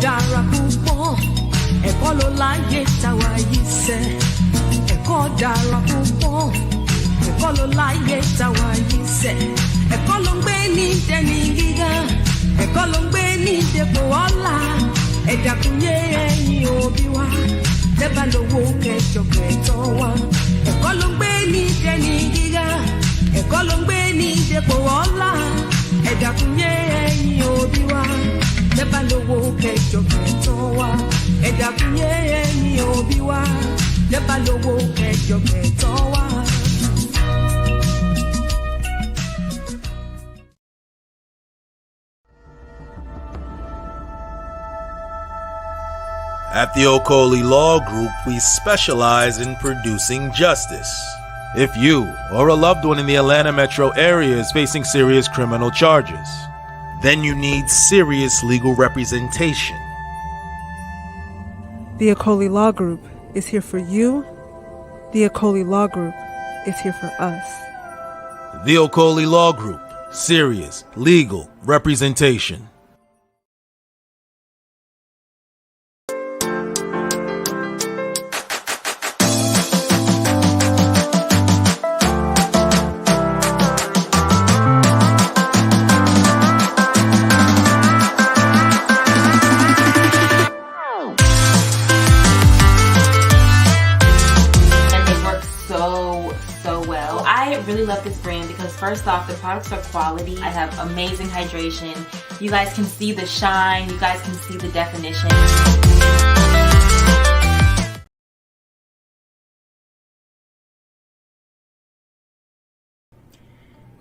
dára púpọ̀, ẹ̀kọ́ ló láyé táwa yìí sẹ́. Ẹ̀kọ́ dára púpọ̀, ẹ̀kọ́ ló láyé táwa yìí sẹ́. Ẹ̀kọ́ ló ń gbé ní dẹni gíga, ẹ̀kọ́ ló ń gbé ní dépò ọlá. Ẹ dákun yé ẹ̀yin òbí wa, tẹ́ bá lówó kẹjọ kẹtọ́ wa. Ẹ̀kọ́ ló ń gbé ní dẹni gíga, ẹ̀kọ́ ló ń gbé ní dépò ọlá. Ẹ dákun yé ẹ̀yin òbí wa, tẹ́ bá lówó kẹjọ kẹtọ́ wa. Ẹ dákun yé ẹ̀yin òbí wa, tẹ́ bá lówó kẹjọ kẹtọ́ wa. At the Okoli Law Group, we specialize in producing justice. If you or a loved one in the Atlanta metro area is facing serious criminal charges, then you need serious legal representation. The Okoli Law Group is here for you. The Okoli Law Group is here for us. The Okoli Law Group, serious legal representation. Really love this brand because first off, the products are quality. I have amazing hydration. You guys can see the shine. You guys can see the definition.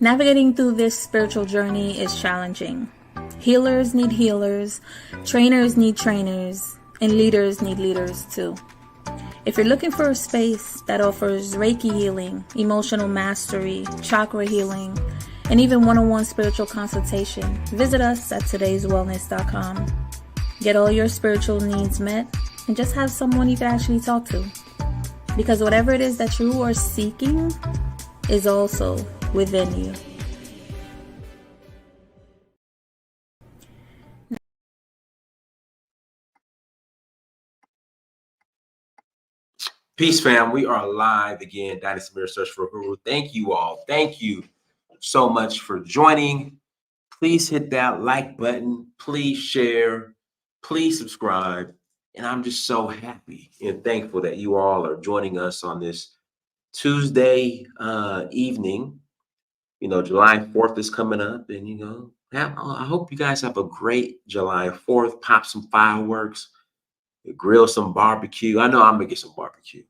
Navigating through this spiritual journey is challenging. Healers need healers, trainers need trainers, and leaders need leaders too. If you're looking for a space that offers Reiki healing, emotional mastery, chakra healing, and even one-on-one spiritual consultation, visit us at todayswellness.com. Get all your spiritual needs met and just have someone you can actually talk to. Because whatever it is that you are seeking is also within you. Peace, fam. We are live again. Dynasty Mirror Search for Guru. Thank you all. Thank you so much for joining. Please hit that like button. Please share. Please subscribe. And I'm just so happy and thankful that you all are joining us on this Tuesday evening. You know, July 4th is coming up. And, you know, I hope you guys have a great July 4th. Pop some fireworks. Grill some barbecue. I know I'm gonna get some barbecue.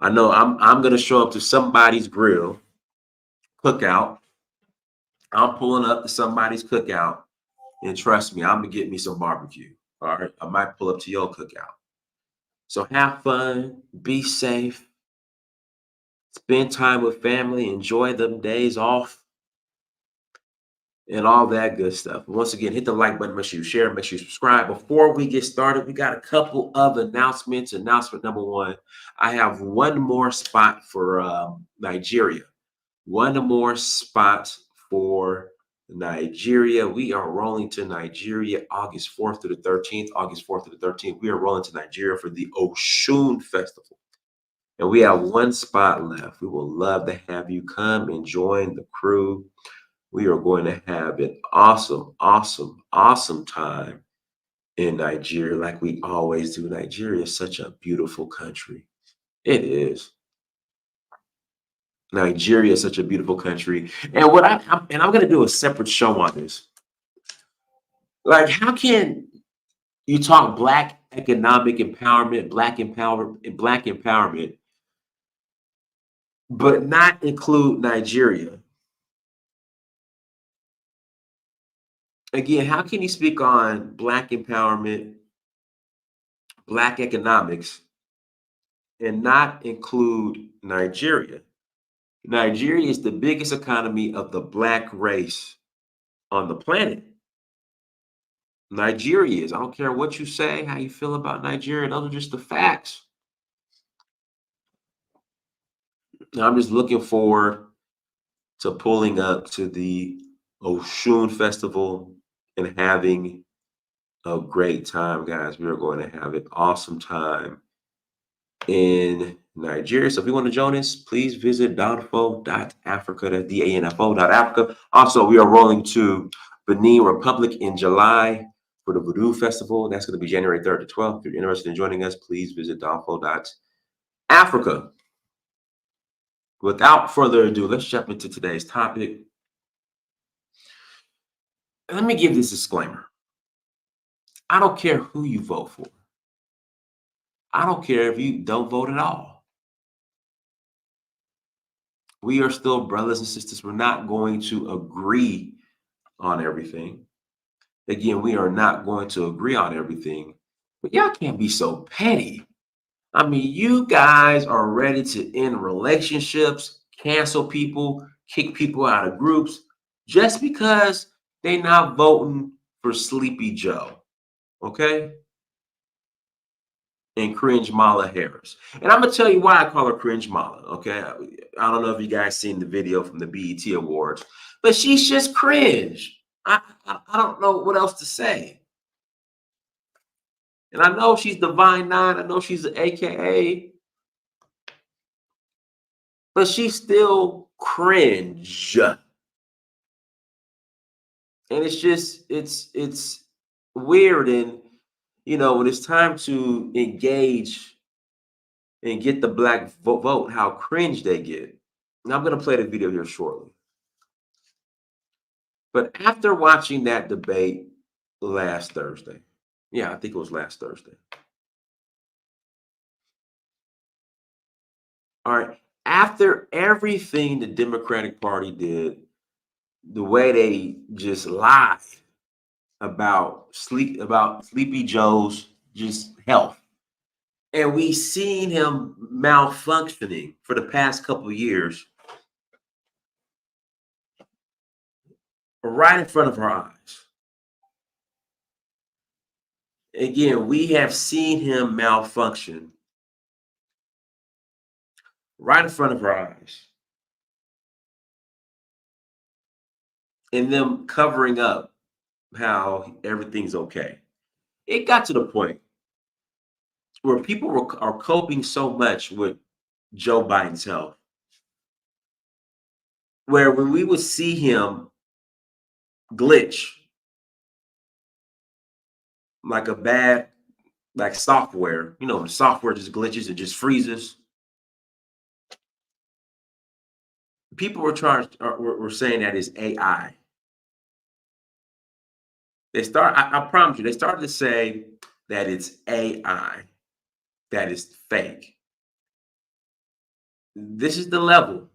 I know I'm gonna show up to somebody's grill cookout. I'm pulling up to somebody's cookout, and trust me, I'm gonna get me some barbecue. All right, I might pull up to your cookout. So have fun, be safe, spend time with family, enjoy them days off, and all that good stuff. Once again, hit the like button, make sure you share, make sure you subscribe. Before we get started, we got a couple of announcements. Announcement number one, I have one more spot for Nigeria. One more spot for Nigeria. We are rolling to Nigeria August 4th to the 13th. August 4th to the 13th, we are rolling to Nigeria for the Oshun Festival. And we have one spot left. We will love to have you come and join the crew. We are going to have an awesome, awesome, awesome time in Nigeria like we always do. Nigeria is such a beautiful country. It is. Nigeria is such a beautiful country. And I'm going to do a separate show on this. Like, how can you talk Black economic empowerment, Black empowerment, but not include Nigeria? Again, how can you speak on Black empowerment, Black economics, and not include Nigeria? Nigeria is the biggest economy of the Black race on the planet. Nigeria is. I don't care what you say, how you feel about Nigeria. Those are just the facts. Now, I'm just looking forward to pulling up to the Oshun Festival and having a great time, guys. We are going to have an awesome time in Nigeria. So if you want to join us, please visit danfo.africa. That's DANFO.Africa. Also, we are rolling to Benin Republic in July for the Voodoo Festival. That's going to be January 3rd to 12th. If you're interested in joining us, please visit danfo.Africa. Without further ado, let's jump into today's topic. Let me give this disclaimer. I don't care who you vote for. I don't care if you don't vote at all. We are still brothers and sisters. We're not going to agree on everything. Again, we are not going to agree on everything, but y'all can't be so petty. I mean, you guys are ready to end relationships, cancel people, kick people out of groups just because they not voting for Sleepy Joe, okay? And KringeMALA Harris. And I'm gonna tell you why I call her KringeMALA, okay? I don't know if you guys seen the video from the BET Awards, but she's just cringe. I don't know what else to say. And I know she's Divine Nine. I know she's an AKA, but she's still cringe. And it's just, it's weird. And, you know, when it's time to engage and get the black vote, how cringe they get. Now, I'm going to play the video here shortly. But after watching that debate last Thursday, yeah, I think it was last Thursday. All right. After everything the Democratic Party did, the way they just lied about Sleepy Joe's just health, and we seen him malfunctioning for the past couple of years right in front of our eyes. Again, we have seen him malfunction right in front of our eyes. And them covering up how everything's okay. It got to the point where people are coping so much with Joe Biden's health, where when we would see him glitch like a bad software, you know, the software just glitches and just freezes. People were saying that is AI. I promise you, they started to say that it's AI, that is fake. This is the level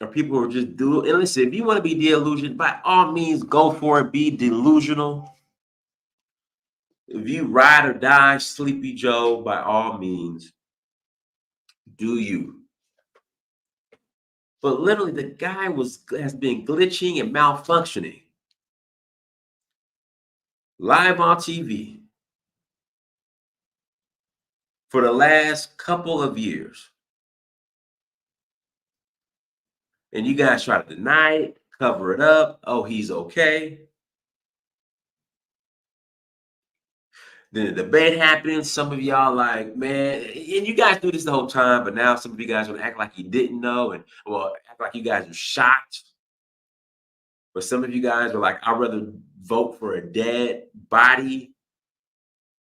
of people who are just and listen, if you want to be delusional, by all means, go for it, be delusional. If you ride or die, Sleepy Joe, by all means, do you. But literally, the guy has been glitching and malfunctioning live on TV for the last couple of years. And you guys try to deny it, cover it up. Oh, he's okay. Then the debate happens. Some of y'all like, man, and you guys do this the whole time, but now some of you guys want to act like you didn't know and act like you guys are shocked. But some of you guys are like, I'd rather vote for a dead body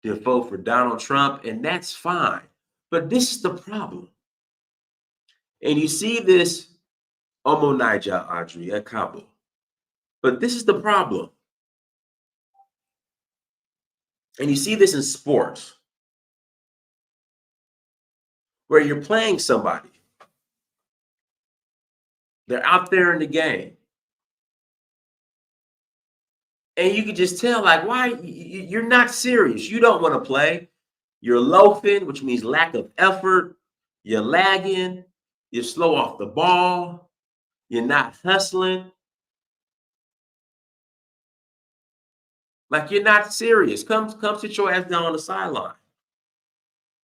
than vote for Donald Trump, and that's fine. But this is the problem. And you see this Omonija Audrey at Cabo. But this is the problem. And you see this in sports, where you're playing somebody. They're out there in the game. And you can just tell, like, why you're not serious. You don't want to play. You're loafing, which means lack of effort. You're lagging. You're slow off the ball. You're not hustling. Like, you're not serious. Come sit your ass down on the sideline.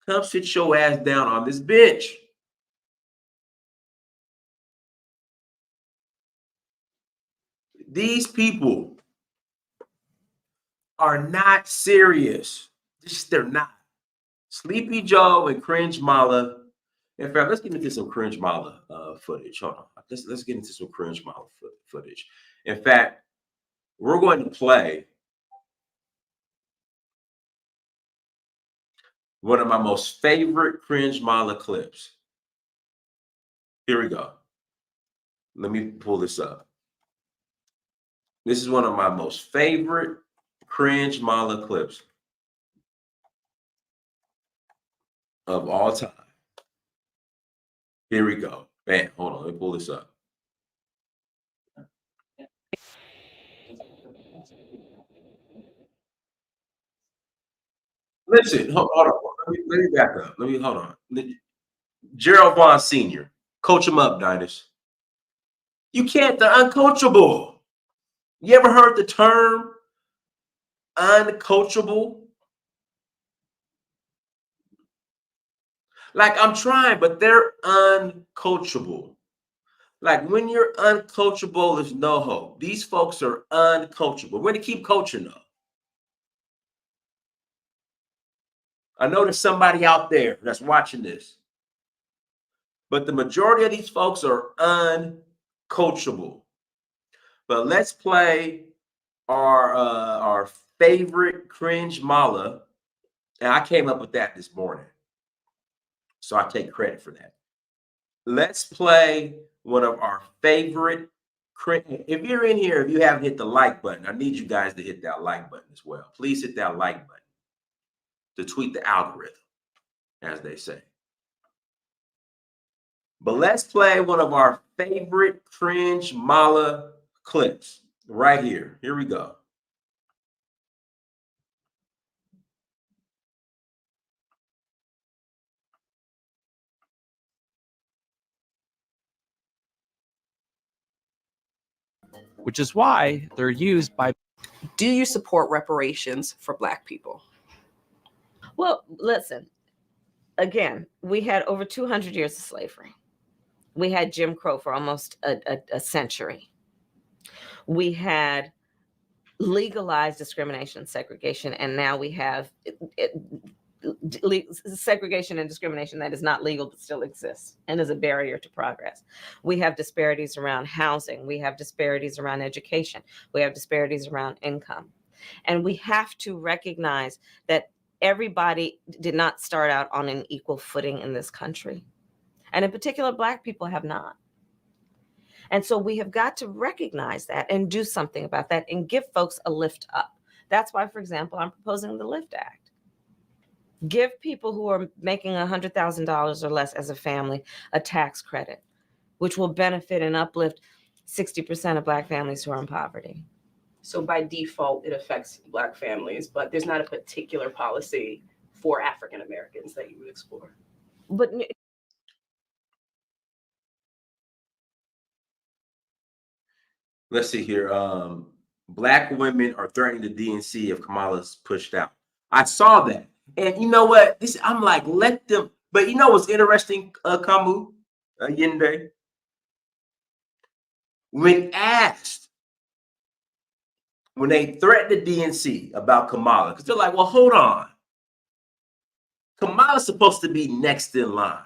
Come sit your ass down on this bench. These people are not serious. They're not. Sleepy Joe and KringeMALA. In fact, let's get into some KringeMALA footage. Hold on. Let's get into some KringeMALA footage. In fact, we're going to play one of my most favorite KringeMALA clips. Here we go. Let me pull this up. This is one of my most favorite KringeMALA clips of all time. Here we go. Bam. Hold on. Let me pull this up. Listen, hold on. Let me back up. Hold on. Gerald Vaughn Sr. Coach him up, Dinus. You can't, they're uncoachable. You ever heard the term uncoachable? Like, I'm trying, but they're uncoachable. Like, when you're uncoachable, there's no hope. These folks are uncoachable. We're going to keep coaching them. I know there's somebody out there that's watching this, but the majority of these folks are uncoachable. But let's play our favorite KringeMALA, and I came up with that this morning, so I take credit for that. Let's play one of our favorite. If you're in here, if you haven't hit the like button, I need you guys to hit that like button as well. Please hit that like button to tweak the algorithm, as they say. But let's play one of our favorite KringeMALA clips right here. Here we go. Which is why they're used by. Do you support reparations for Black people? Well, listen, again, we had over 200 years of slavery. We had Jim Crow for almost a century. We had legalized discrimination and segregation, and now we have segregation and discrimination that is not legal but still exists and is a barrier to progress. We have disparities around housing. We have disparities around education. We have disparities around income. And we have to recognize that everybody did not start out on an equal footing in this country. And in particular, Black people have not. And so we have got to recognize that and do something about that and give folks a lift up. That's why, for example, I'm proposing the LIFT Act. Give people who are making $100,000 or less as a family a tax credit, which will benefit and uplift 60% of Black families who are in poverty. So by default, it affects Black families, but there's not a particular policy for African Americans that you would explore. But let's see here. Black women are threatening the DNC if Kamala's pushed out. I saw that. And you know what? I'm like, let them. But you know what's interesting, Kamu, Yende? When asked, when they threatened the DNC about Kamala, because they're like, well, hold on. Kamala's supposed to be next in line.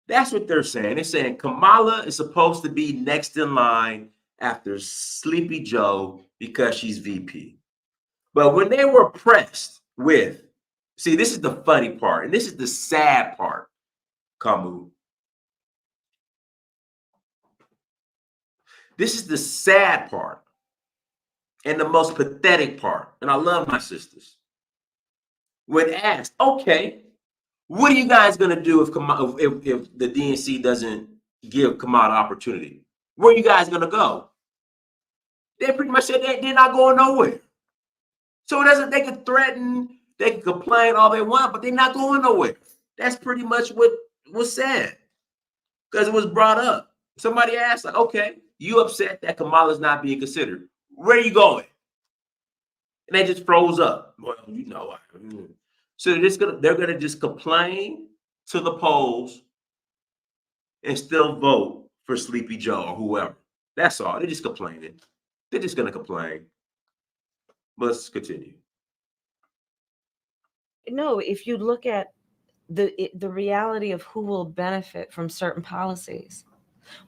That's what they're saying. They're saying Kamala is supposed to be next in line after Sleepy Joe because she's VP. But when they were pressed with, see, this is the funny part, and this is the sad part, Kamu. This is the sad part and the most pathetic part. And I love my sisters. When asked, okay, what are you guys going to do if the DNC doesn't give Kamala opportunity? Where are you guys going to go? They pretty much said they're not going nowhere. So it doesn't, they can threaten, they can complain all they want, but they're not going nowhere. That's pretty much what was said because it was brought up. Somebody asked, like, okay, you upset that Kamala's not being considered. Where are you going? And they just froze up. Well, you know. So they're gonna just complain to the polls and still vote for Sleepy Joe or whoever. That's all. They're just complaining. They're just gonna complain. Let's continue. No, if you look at the reality of who will benefit from certain policies,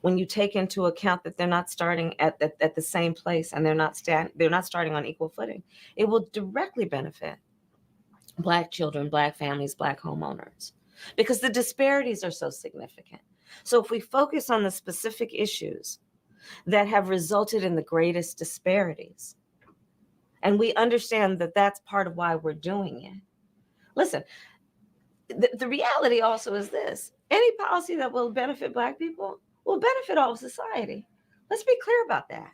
when you take into account that they're not starting at the same place and they're not starting on equal footing, it will directly benefit Black children, Black families, Black homeowners, because the disparities are so significant. So if we focus on the specific issues that have resulted in the greatest disparities, and we understand that that's part of why we're doing it. Listen, the reality also is this: any policy that will benefit Black people will benefit all of society. Let's be clear about that.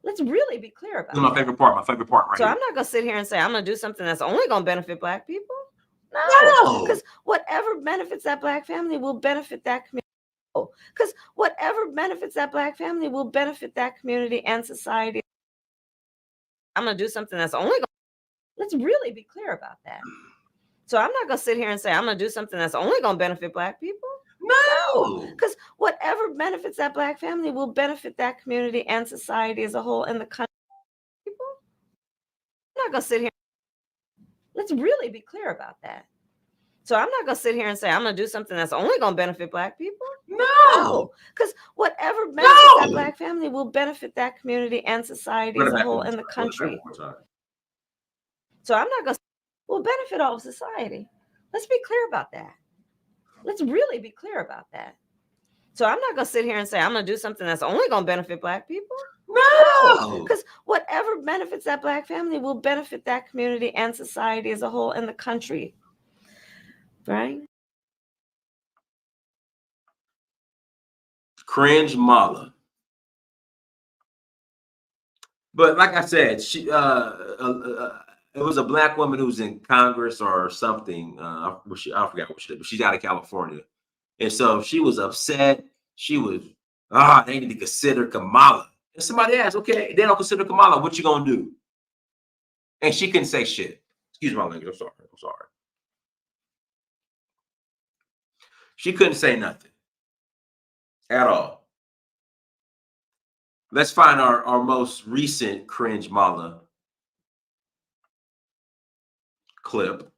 Let's really be clear about This is my favorite part. My favorite part, right? So here. I'm not going to sit here and say I'm going to do something that's only going to benefit Black people. No, because whatever benefits that Black family will benefit that community. Because whatever benefits that Black family will benefit that community and society. I'm going to do something that's only going to. Let's really be clear about that. So I'm not going to sit here and say I'm going to do something that's only going to benefit Black people. No, because whatever benefits that Black family will benefit that community and society as a whole and the country. People, I'm not going to sit here. Let's really be clear about that. So I'm not going to sit here and say I'm going to do something that's only going to benefit Black people. No, because whatever benefits that Black family will benefit that community and society as a whole and the country. So I'm not going to will benefit all of society. Let's be clear about that. Let's really be clear about that. So I'm not going to sit here and say I'm going to do something that's only going to benefit Black people. No, because whatever benefits that Black family will benefit that community and society as a whole and the country. Right? KringeMALA. But like I said, she it was a Black woman who's in Congress or something. I forgot what she did, but she's out of California. And so she was upset. She was, they need to consider Kamala. And somebody asked, okay, they don't consider Kamala. What you gonna do? And she couldn't say shit. Excuse my language. I'm sorry. She couldn't say nothing at all. Let's find our most recent KringeMALA clip.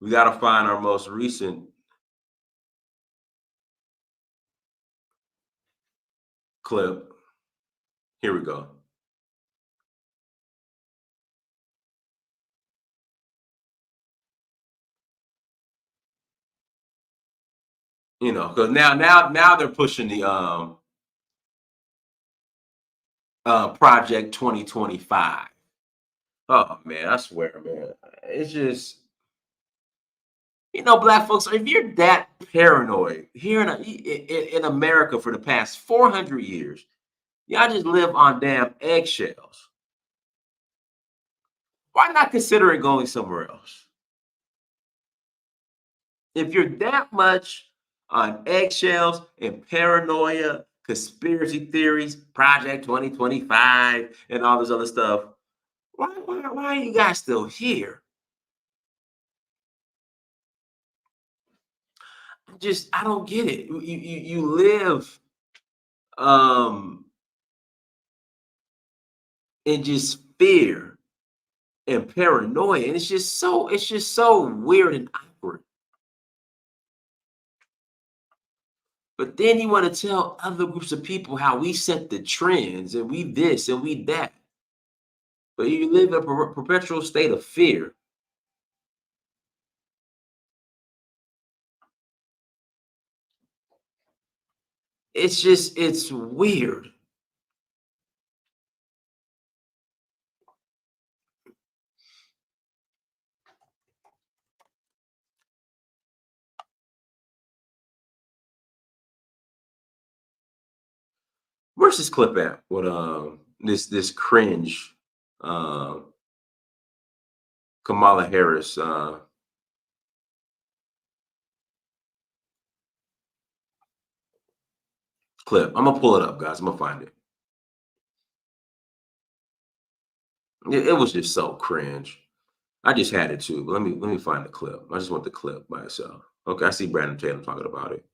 We got to find our most recent clip. Here we go. You know, because now they're pushing the Project 2025. Oh man, I swear, man, it's just, you know, Black folks, if you're that paranoid here in America for the past 400 years, y'all just live on damn eggshells. Why not consider it going somewhere else? If you're that much on eggshells and paranoia, conspiracy theories, Project 2025, and all this other stuff, why are you guys still here? I don't get it. You live in just fear and paranoia, and it's just so weird and awkward. But then you want to tell other groups of people how we set the trends and we this and we that. But you live in a perpetual state of fear. It's weird. Where's this clip at? What this cringe Kamala Harris clip. I'm gonna pull it up, guys. I'm gonna find it. It was just so cringe. I just had it too, but let me find the clip. I just want the clip by itself. Okay, I see Brandon Tatum talking about it.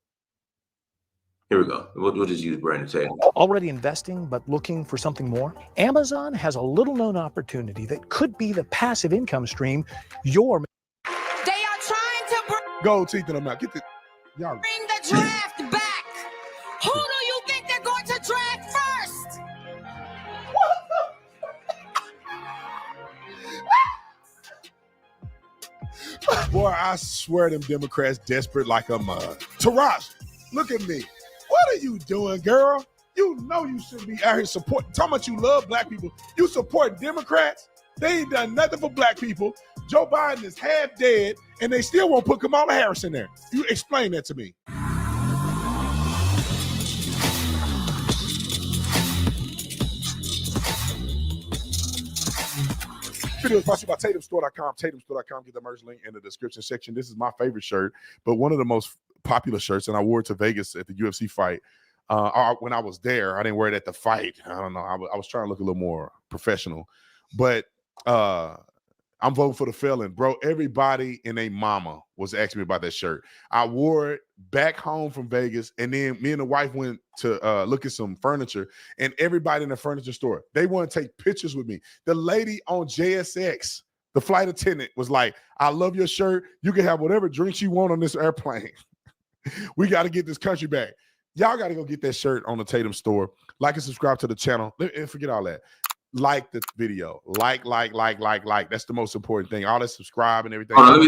Here we go. We'll just use Brandon Tatum. Already investing, but looking for something more? Amazon has a little-known opportunity that could be the passive income stream you're. They are trying to Gold teeth in them out. Get the y'all. bring the draft back. Who do you think they're going to draft first? Boy, I swear them Democrats desperate like a mud. Taraj, look at me. What are you doing, girl? You know you should be out here supporting. Talking about you love black people. You support Democrats? They ain't done nothing for black people. Joe Biden is half dead, and they still won't put Kamala Harris in there. You explain that to me. Video is brought to you by TatumStore.com. TatumStore.com. Get the merch link in the description section. This is my favorite shirt, but one of the most popular shirts, and I wore it to Vegas at the UFC fight. When I was there, I didn't wear it at the fight. I don't know. I was trying to look a little more professional, but I'm voting for the felon, bro. Everybody and their mama was asking me about that shirt. I wore it back home from Vegas, and then me and the wife went to look at some furniture, and everybody in the furniture store, they want to take pictures with me. The lady on JSX, the flight attendant, was like, I love your shirt. You can have whatever drinks you want on this airplane. We got to get this country back. Y'all got to go get that shirt on the Tatum store. Like and subscribe to the channel. And forget all that. Like the video. Like. That's the most important thing. All that subscribe and everything. Let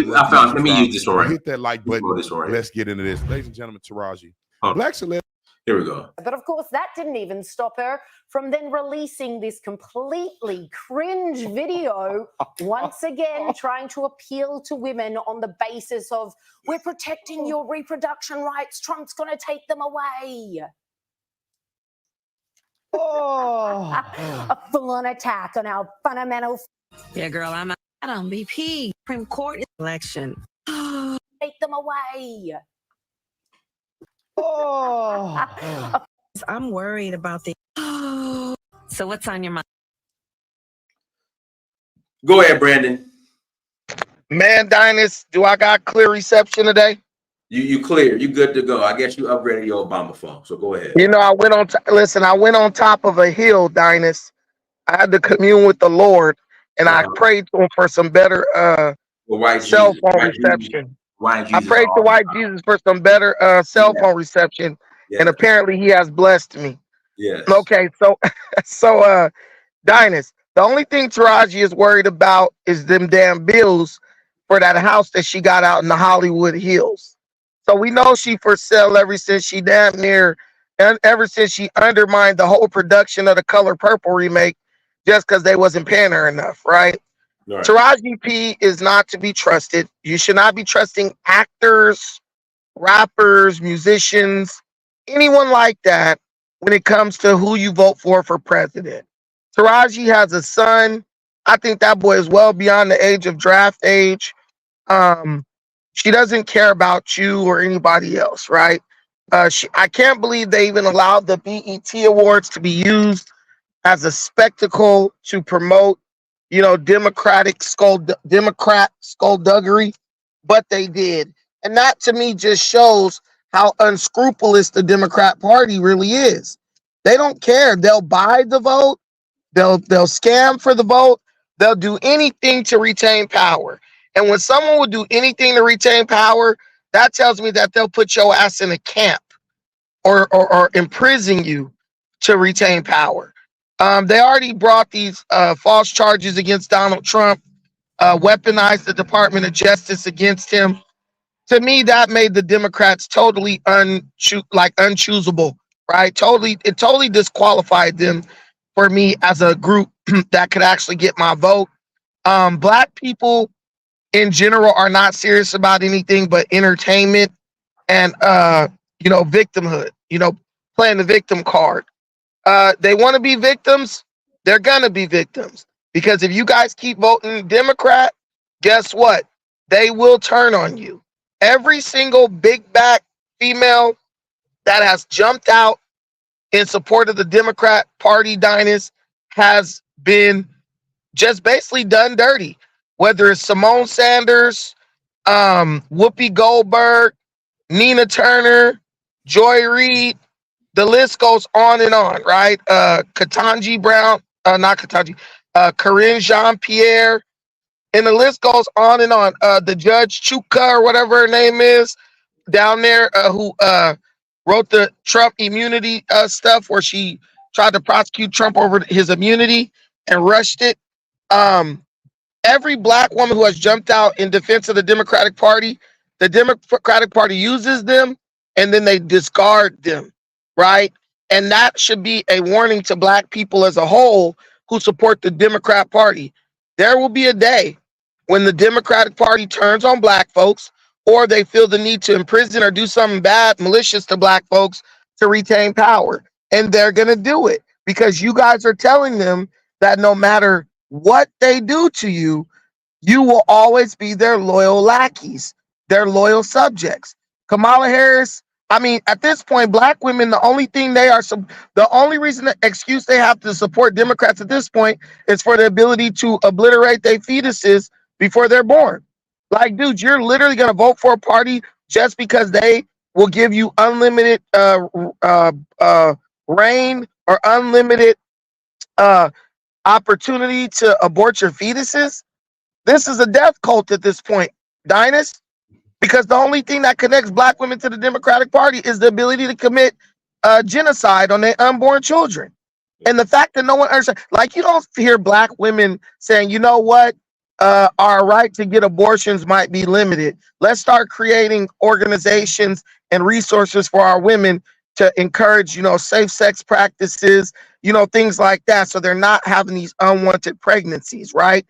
me use this one right. Hit that like button. Let's get into this. Ladies and gentlemen, Taraji. Black celebrity. Here we go. But of course, that didn't even stop her from then releasing this completely cringe video, once again trying to appeal to women on the basis of, we're protecting your reproduction rights, Trump's going to take them away. A full-on attack on our fundamental... Yeah, girl, I'm out on BP. Supreme Court election. Take them away. I'm worried about the... So what's on your mind? Go ahead, Brandon. Man, Dinus, do I got clear reception today? You clear. You good to go. I guess you upgraded your Obama phone, so go ahead. You know, I went on top of a hill, Dinus. I had to commune with the Lord, and I prayed to him for some better cell phone reception. I prayed to white Jesus for some better cell phone reception, and apparently he has blessed me. Yes. Okay, so Dinus, the only thing Taraji is worried about is them damn bills for that house that she got out in the Hollywood Hills. So we know she for sale ever since she ever since she undermined the whole production of the Color Purple remake just because they wasn't paying her enough, right? Taraji P is not to be trusted. You should not be trusting actors, rappers, musicians, anyone like that when it comes to who you vote for president. Taraji has a son. I think that boy is well beyond the age of draft age. She doesn't care about you or anybody else, right? I can't believe they even allowed the BET Awards to be used as a spectacle to promote, Democrat skullduggery, but they did. And that to me just shows how unscrupulous the Democrat Party really is. They don't care. They'll buy the vote. They'll scam for the vote. They'll do anything to retain power. And when someone would do anything to retain power, that tells me that they'll put your ass in a camp or imprison you to retain power. They already brought these false charges against Donald Trump, weaponized the Department of Justice against him. To me, that made the Democrats totally unchoosable, right? It totally disqualified them for me as a group that could actually get my vote. Black people in general are not serious about anything but entertainment and victimhood, playing the victim card. They want to be victims, they're gonna be victims. Because if you guys keep voting Democrat, guess what? They will turn on you. Every single big back female that has jumped out in support of the Democrat Party, Dinus, has been just basically done dirty. whether it's Simone Sanders, Whoopi Goldberg, Nina Turner, Joy Reid, the list goes on and on, right? Ketanji Brown, not Ketanji, Corinne Jean-Pierre, and the list goes on and on. The Judge Chuka or whatever her name is down there, who wrote the Trump immunity stuff where she tried to prosecute Trump over his immunity and rushed it. Every black woman who has jumped out in defense of the Democratic Party, the Democratic Party uses them and then they discard them, right? And that should be a warning to black people as a whole who support the Democrat Party. There will be a day when the Democratic Party turns on black folks, or they feel the need to imprison or do something bad, malicious to black folks to retain power. And they're going to do it because you guys are telling them that no matter what they do to you, you will always be their loyal lackeys, their loyal subjects. Kamala Harris, I mean, at this point, black women, the only thing the only reason, excuse they have to support Democrats at this point is for the ability to obliterate their fetuses before they're born. Like, dude, you're literally going to vote for a party just because they will give you unlimited reign or unlimited opportunity to abort your fetuses. This is a death cult at this point, Dinus, because the only thing that connects black women to the Democratic Party is the ability to commit genocide on their unborn children. And the fact that no one understands, like, you don't hear black women saying, you know what, our right to get abortions might be limited. Let's start creating organizations and resources for our women to encourage, safe sex practices, things like that. So they're not having these unwanted pregnancies, right?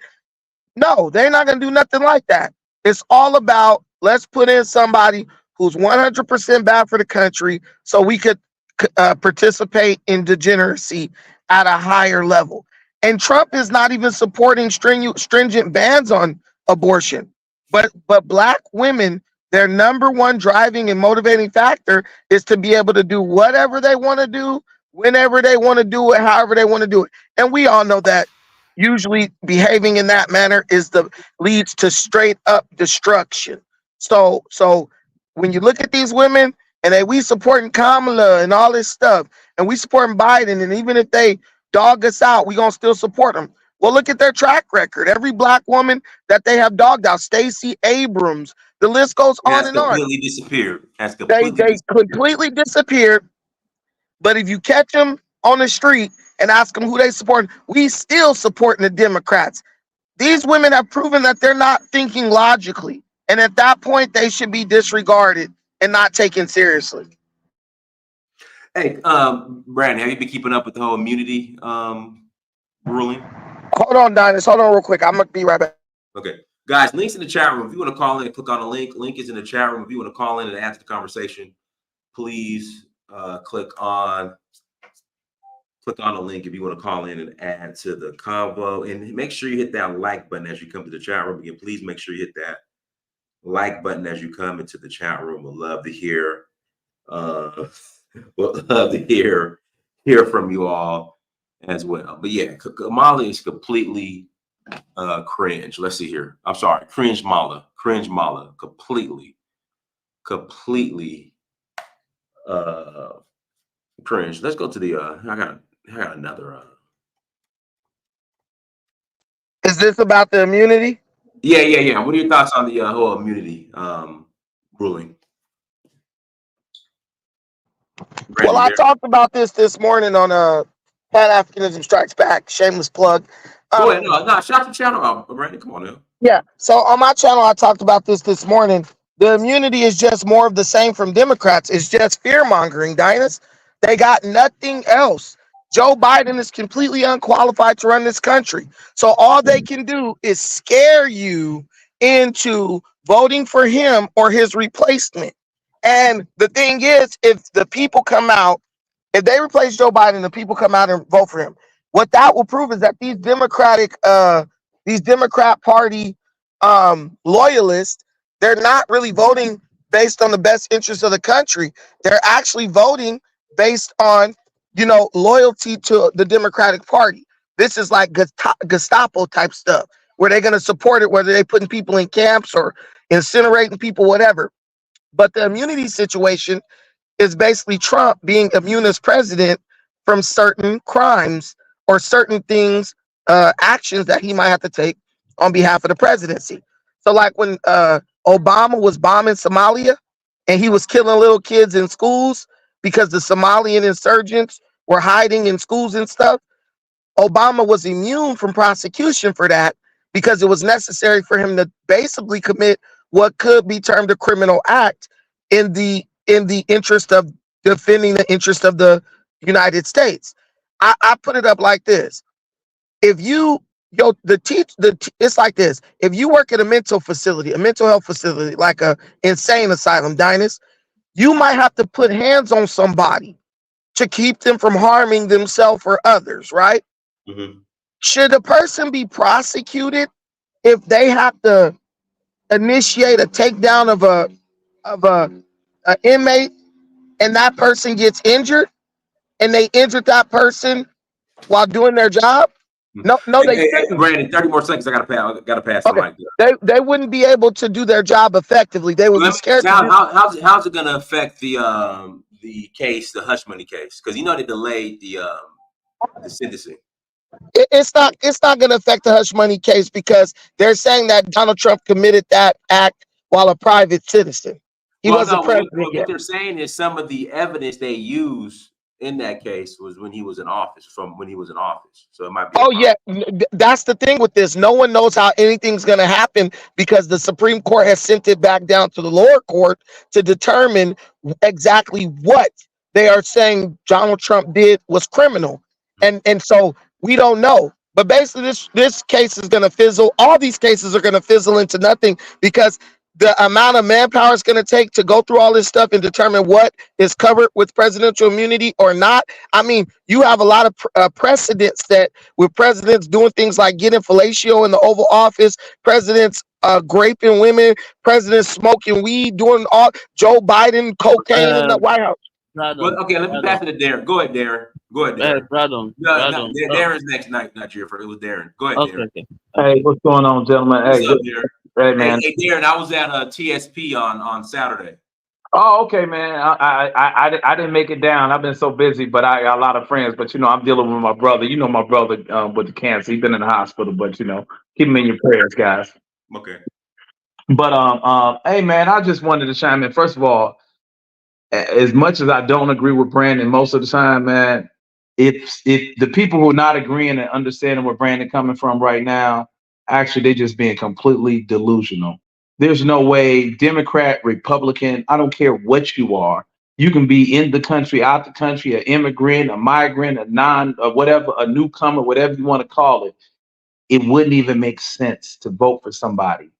No, they're not going to do nothing like that. It's all about, let's put in somebody who's 100% bad for the country so we could participate in degeneracy at a higher level. And Trump is not even supporting stringent bans on abortion. But black women, their number one driving and motivating factor is to be able to do whatever they want to do, whenever they want to do it, however they want to do it. And we all know that usually behaving in that manner leads to straight up destruction. So when you look at these women and we supporting Kamala and all this stuff, and we supporting Biden, and even if they dog us out, we gonna still support them. Well, look at their track record. Every black woman that they have dogged out, Stacey Abrams, the list goes on and on. Completely disappeared. They completely disappeared. But if you catch them on the street and ask them who they support, we still supporting the Democrats. These women have proven that they're not thinking logically. And at that point, they should be disregarded and not taken seriously. Hey, Brandon, have you been keeping up with the whole immunity ruling? Hold on, Dinus. Hold on real quick. I'm going to be right back. Okay. Guys, links in the chat room. If you want to call in, click on the link. Link is in the chat room. If you want to call in and add to the conversation, please click on the link if you want to call in and add to the convo. And make sure you hit that like button as you come to the chat room. Again, please make sure you hit that like button as you come into the chat room. We'll love to hear hear from you all as well. But yeah, Kamala is completely cringe. Let's see here. I'm sorry, KringeMALA, completely cringe. Let's go to the I got another Is this about the immunity? Yeah. What are your thoughts on the whole immunity ruling? Brandon, Well, I talked about this morning on Pan-Africanism Strikes Back. Shameless plug. Go ahead. No, shout the channel out, Brandon. Come on now. Yeah. So on my channel, I talked about this morning. The immunity is just more of the same from Democrats. It's just fear-mongering, Dinus. They got nothing else. Joe Biden is completely unqualified to run this country. So all they can do is scare you into voting for him or his replacement. And the thing is, if the people come out, if they replace Joe Biden, the people come out and vote for him, what that will prove is that these Democrat Party loyalists, they're not really voting based on the best interest of the country. They're actually voting based on, loyalty to the Democratic Party. This is like Gestapo type stuff. where they're going to support it, whether they're putting people in camps or incinerating people, whatever. But the immunity situation is basically Trump being immune as president from certain crimes or certain things, actions that he might have to take on behalf of the presidency. So like when Obama was bombing Somalia and he was killing little kids in schools because the Somalian insurgents were hiding in schools and stuff, Obama was immune from prosecution for that because it was necessary for him to basically commit what could be termed a criminal act in the interest of defending the interest of the United States. I put it up like this. If you it's like this. If you work at a mental facility, a mental health facility, like a insane asylum, Dinus, you might have to put hands on somebody to keep them from harming themselves or others, right? Mm-hmm. Should a person be prosecuted if they have to initiate a takedown of a inmate and that person gets injured and they injured that person while doing their job? No, they shouldn't. Brandon, 30 more seconds. I gotta pass the mic. They wouldn't be able to do their job effectively. They would be scared. How's it gonna affect the case, the hush money case? Because they delayed the sentencing. It's not going to affect the hush money case because they're saying that Donald Trump committed that act while a private citizen. He wasn't president yet. What they're saying is some of the evidence they used in that case was when he was in office, So it might be. Oh yeah, that's the thing with this. No one knows how anything's going to happen because the Supreme Court has sent it back down to the lower court to determine exactly what they are saying Donald Trump did was criminal, and so we don't know. But basically, this case is going to fizzle. All these cases are going to fizzle into nothing because the amount of manpower it's going to take to go through all this stuff and determine what is covered with presidential immunity or not. I mean, you have a lot of precedents set with presidents doing things like getting fellatio in the Oval Office, presidents raping women, presidents smoking weed, doing all Joe Biden, cocaine in the White House. Okay, let me pass it to Darren. Go ahead, Darren. Brandon. Darren's next night, not your first. It was Darren. Go ahead, Darren. Okay. Hey, what's going on, gentlemen? What's up, Darren? Hey, man. Hey, Darren, I was at TSP on Saturday. Oh, okay, man. I didn't make it down. I've been so busy, but I got a lot of friends. But I'm dealing with my brother. My brother with the cancer. He's been in the hospital, but keep him in your prayers, guys. Okay. But hey, man, I just wanted to chime in. First of all, as much as I don't agree with Brandon most of the time, man, if the people who are not agreeing and understanding where Brandon coming from right now, actually they're just being completely delusional. There's no way, Democrat, Republican, I don't care what you are. You can be in the country, out the country, an immigrant, a migrant, whatever, a newcomer, whatever you want to call it. It wouldn't even make sense to vote for somebody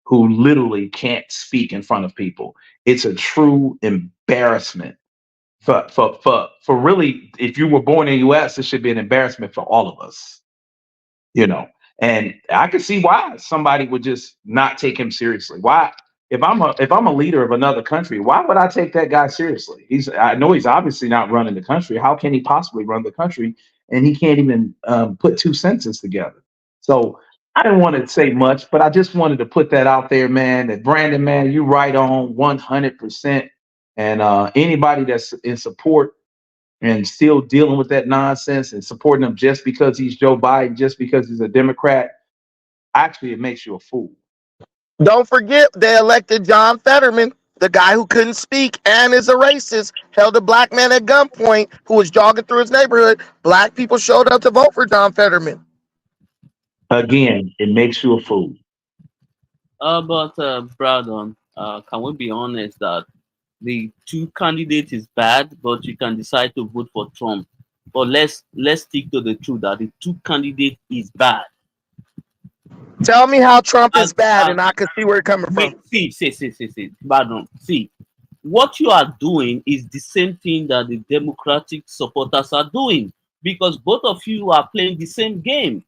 who literally can't speak in front of people. It's a true embarrassment for really, if you were born in the US, it should be an embarrassment for all of us, and I could see why somebody would just not take him seriously. Why, if I'm a leader of another country, why would I take that guy seriously? I know he's obviously not running the country. How can he possibly run the country? And he can't even put two sentences together. So I didn't want to say much, but I just wanted to put that out there, man, that Brandon, man, you right on 100%. And anybody that's in support and still dealing with that nonsense and supporting him just because he's Joe Biden, just because he's a Democrat, actually, it makes you a fool. Don't forget, they elected John Fetterman, the guy who couldn't speak and is a racist, held a black man at gunpoint who was jogging through his neighborhood. Black people showed up to vote for John Fetterman. Again, it makes you a fool. But Brandon, can we be honest that the two candidates is bad, but you can decide to vote for Trump? But let's stick to the truth that the two candidates is bad. Tell me how Trump is bad, and I can see where it's coming from. See, Brandon, see, what you are doing is the same thing that the Democratic supporters are doing, because both of you are playing the same game.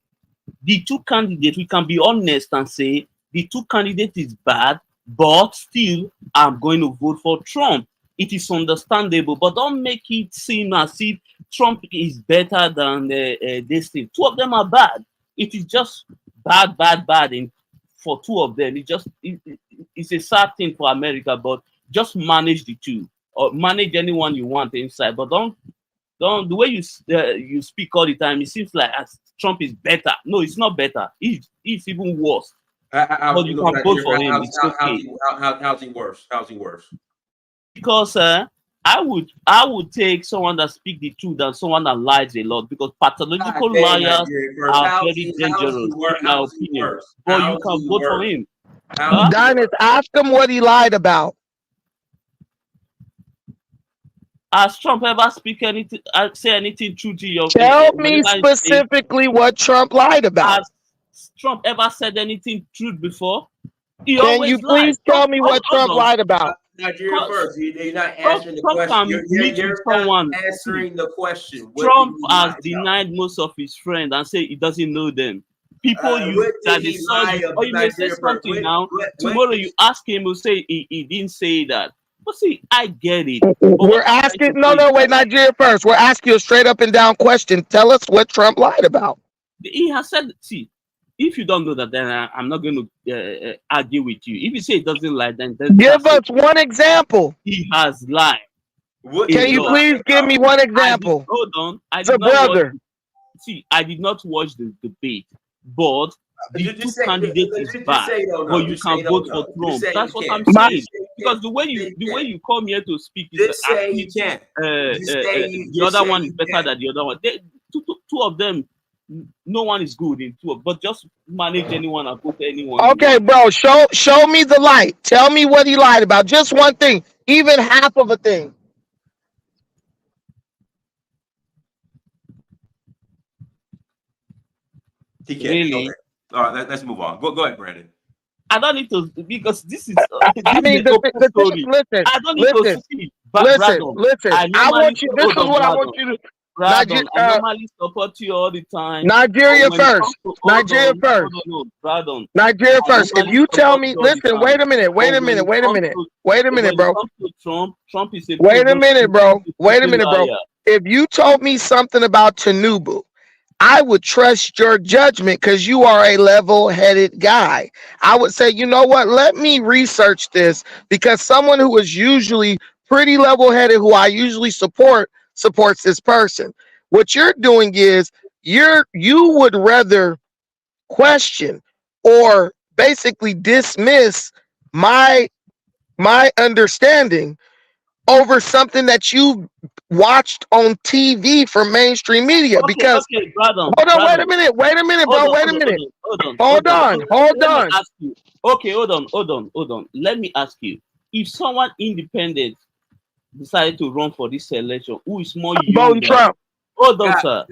The two candidates, we can be honest and say the two candidates is bad, but still I'm going to vote for Trump. It is understandable, but don't make it seem as if Trump is better than this thing. Two of them are bad. It is just bad in for two of them. It's a sad thing for America, but just manage the two or manage anyone you want inside. But don't the way you speak all the time. It seems like Trump is better. No, it's not better. It's even worse. But you can vote for him. It's okay. How's he worse? How's he worse? Because I would take someone that speaks the truth than someone that lies a lot, because pathological liars are very dangerous, in my opinion. But you can vote for him. Diamond, ask him what he lied about. Has Trump ever say anything true to your? Tell me specifically what Trump lied about. Has Trump ever said anything true before? Can you please tell me what Trump lied about? Nigeria first. You're not answering the question. You're not answering the question. Trump has denied most of his friends and say he doesn't know them. People use that they saw you. Or you may say something now. Tomorrow you ask him, he'll say he didn't say that. But see, I get it. We're asking, wait, Nigeria first. We're asking you a straight up and down question. Tell us what Trump lied about. He has said, see, if you don't know that, then I'm not going to argue with you. If you say it doesn't lie, then give us one example. He has lied. Can you please give me one example? Hold on. I did not watch the debate, but the two candidates is bad. But you can vote for Trump. That's what I'm saying. Because the way you come here to speak is the other one is better than the other one. Two of them. No one is good in two, but just manage anyone and vote anyone. Okay, bro. Show me the light. Tell me what he lied about. Just one thing, even half of a thing. He can't. Really? Okay. All right, let's move on. Go ahead, Brandon. I don't need to, because this is. Listen. I don't need to see. Listen. I want you. This is what I want you to. Brandon, I normally support you all the time. Nigeria first. Nigeria first. Nigeria first. If you tell me, listen, wait a minute, bro. Trump is a. Wait a minute, bro. If you told me something about Tinubu, I would trust your judgment because you are a level-headed guy. I would say, you know what? Let me research this, because someone who is usually pretty level-headed, who I usually supports this person. What you're doing is you would rather question or basically dismiss my understanding over something that you watched on TV from mainstream media. Because hold on, wait a minute, bro. Hold on. Okay, hold on. Let me ask you. If someone independent decided to run for this election, who is more young? Trump. Hold on, sir.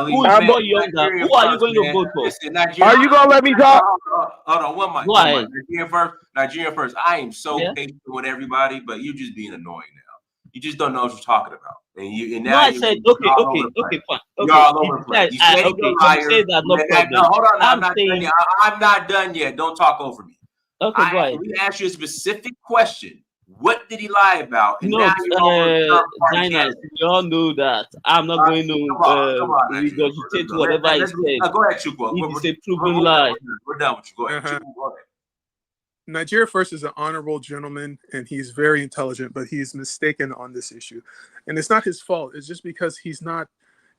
Who is more younger? Who are you going to vote for? Are you going to let me talk? Hold on, one mic. Nigeria first. I am so patient with everybody, but you're just being annoying now. You just don't know what you're talking about. And now I said, okay, fine. You're all over the place. You say you're a liar. Say that, no problem. Hold on, I'm not done yet. Don't talk over me. Okay, go ahead. We asked you a specific question. What did he lie about? And no, Dinah, you all know that. I'm not going to regurgitate whatever he said. Go ahead, Chukwu. It is a proven lie. We're done with you. Go ahead. Chukwu, go ahead. Nigeria First is an honorable gentleman, and he's very intelligent, but he's mistaken on this issue. And it's not his fault. It's just because he's not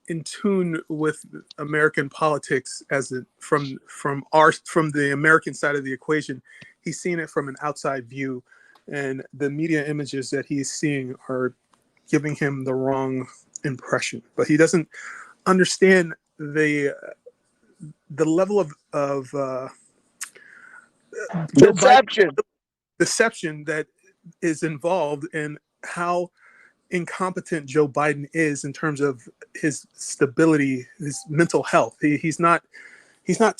in tune with American politics from the American side of the equation. He's seen it from an outside view, and the media images that he's seeing are giving him the wrong impression. But he doesn't understand the level of deception that is involved in how incompetent Joe Biden is in terms of his stability, his mental health. He's not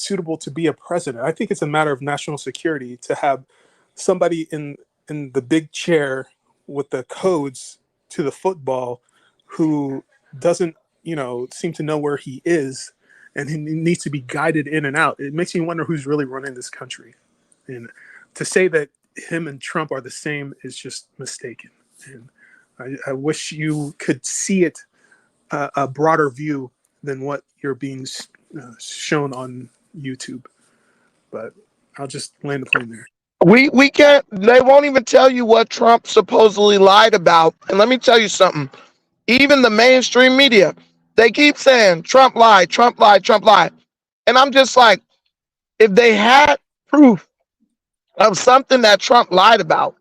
suitable to be a president. I think it's a matter of national security to have somebody in the big chair with the codes to the football who doesn't, seem to know where he is, and he needs to be guided in and out. It makes me wonder who's really running this country. And to say that him and Trump are the same is just mistaken. And I wish you could see it a broader view than what you're being shown on YouTube. But I'll just land the plane there. We can't. They won't even tell you what Trump supposedly lied about. And let me tell you something. Even the mainstream media, they keep saying Trump lied, Trump lied, Trump lied. And I'm just like, if they had proof of something that Trump lied about,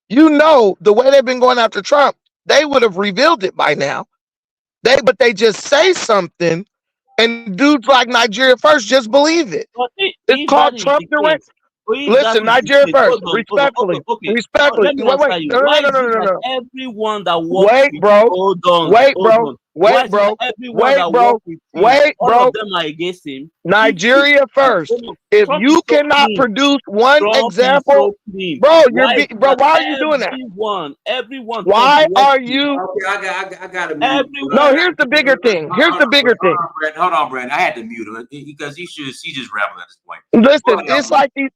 you know, the way they've been going after Trump, they would have revealed it by now. But they just say something, and dudes like Nigeria First just believe it. But It's if called that is Trump the direct. case, if that Listen, is the Nigeria case, First, hold on, respectfully, okay. respectfully. Let me Wait, answer you. no, Why no, is no, it no, that no. everyone that works Wait, with bro. hold on, Wait, hold bro. on. Wait, Why is it bro. that everyone Wait, that bro. works with him, Wait, all bro. of them are against him? Nigeria First. No, If Trump is you so cannot clean. produce one Trump is example, so clean. bro, Why is bro. that Why are you doing that? everyone Trump Why works are with, you? Okay, I got to mute. No, everyone here's the bigger thing. Here's the bigger thing. Hold on, Brandon. I had to mute him because he's just rambling at this point. Listen, it's like these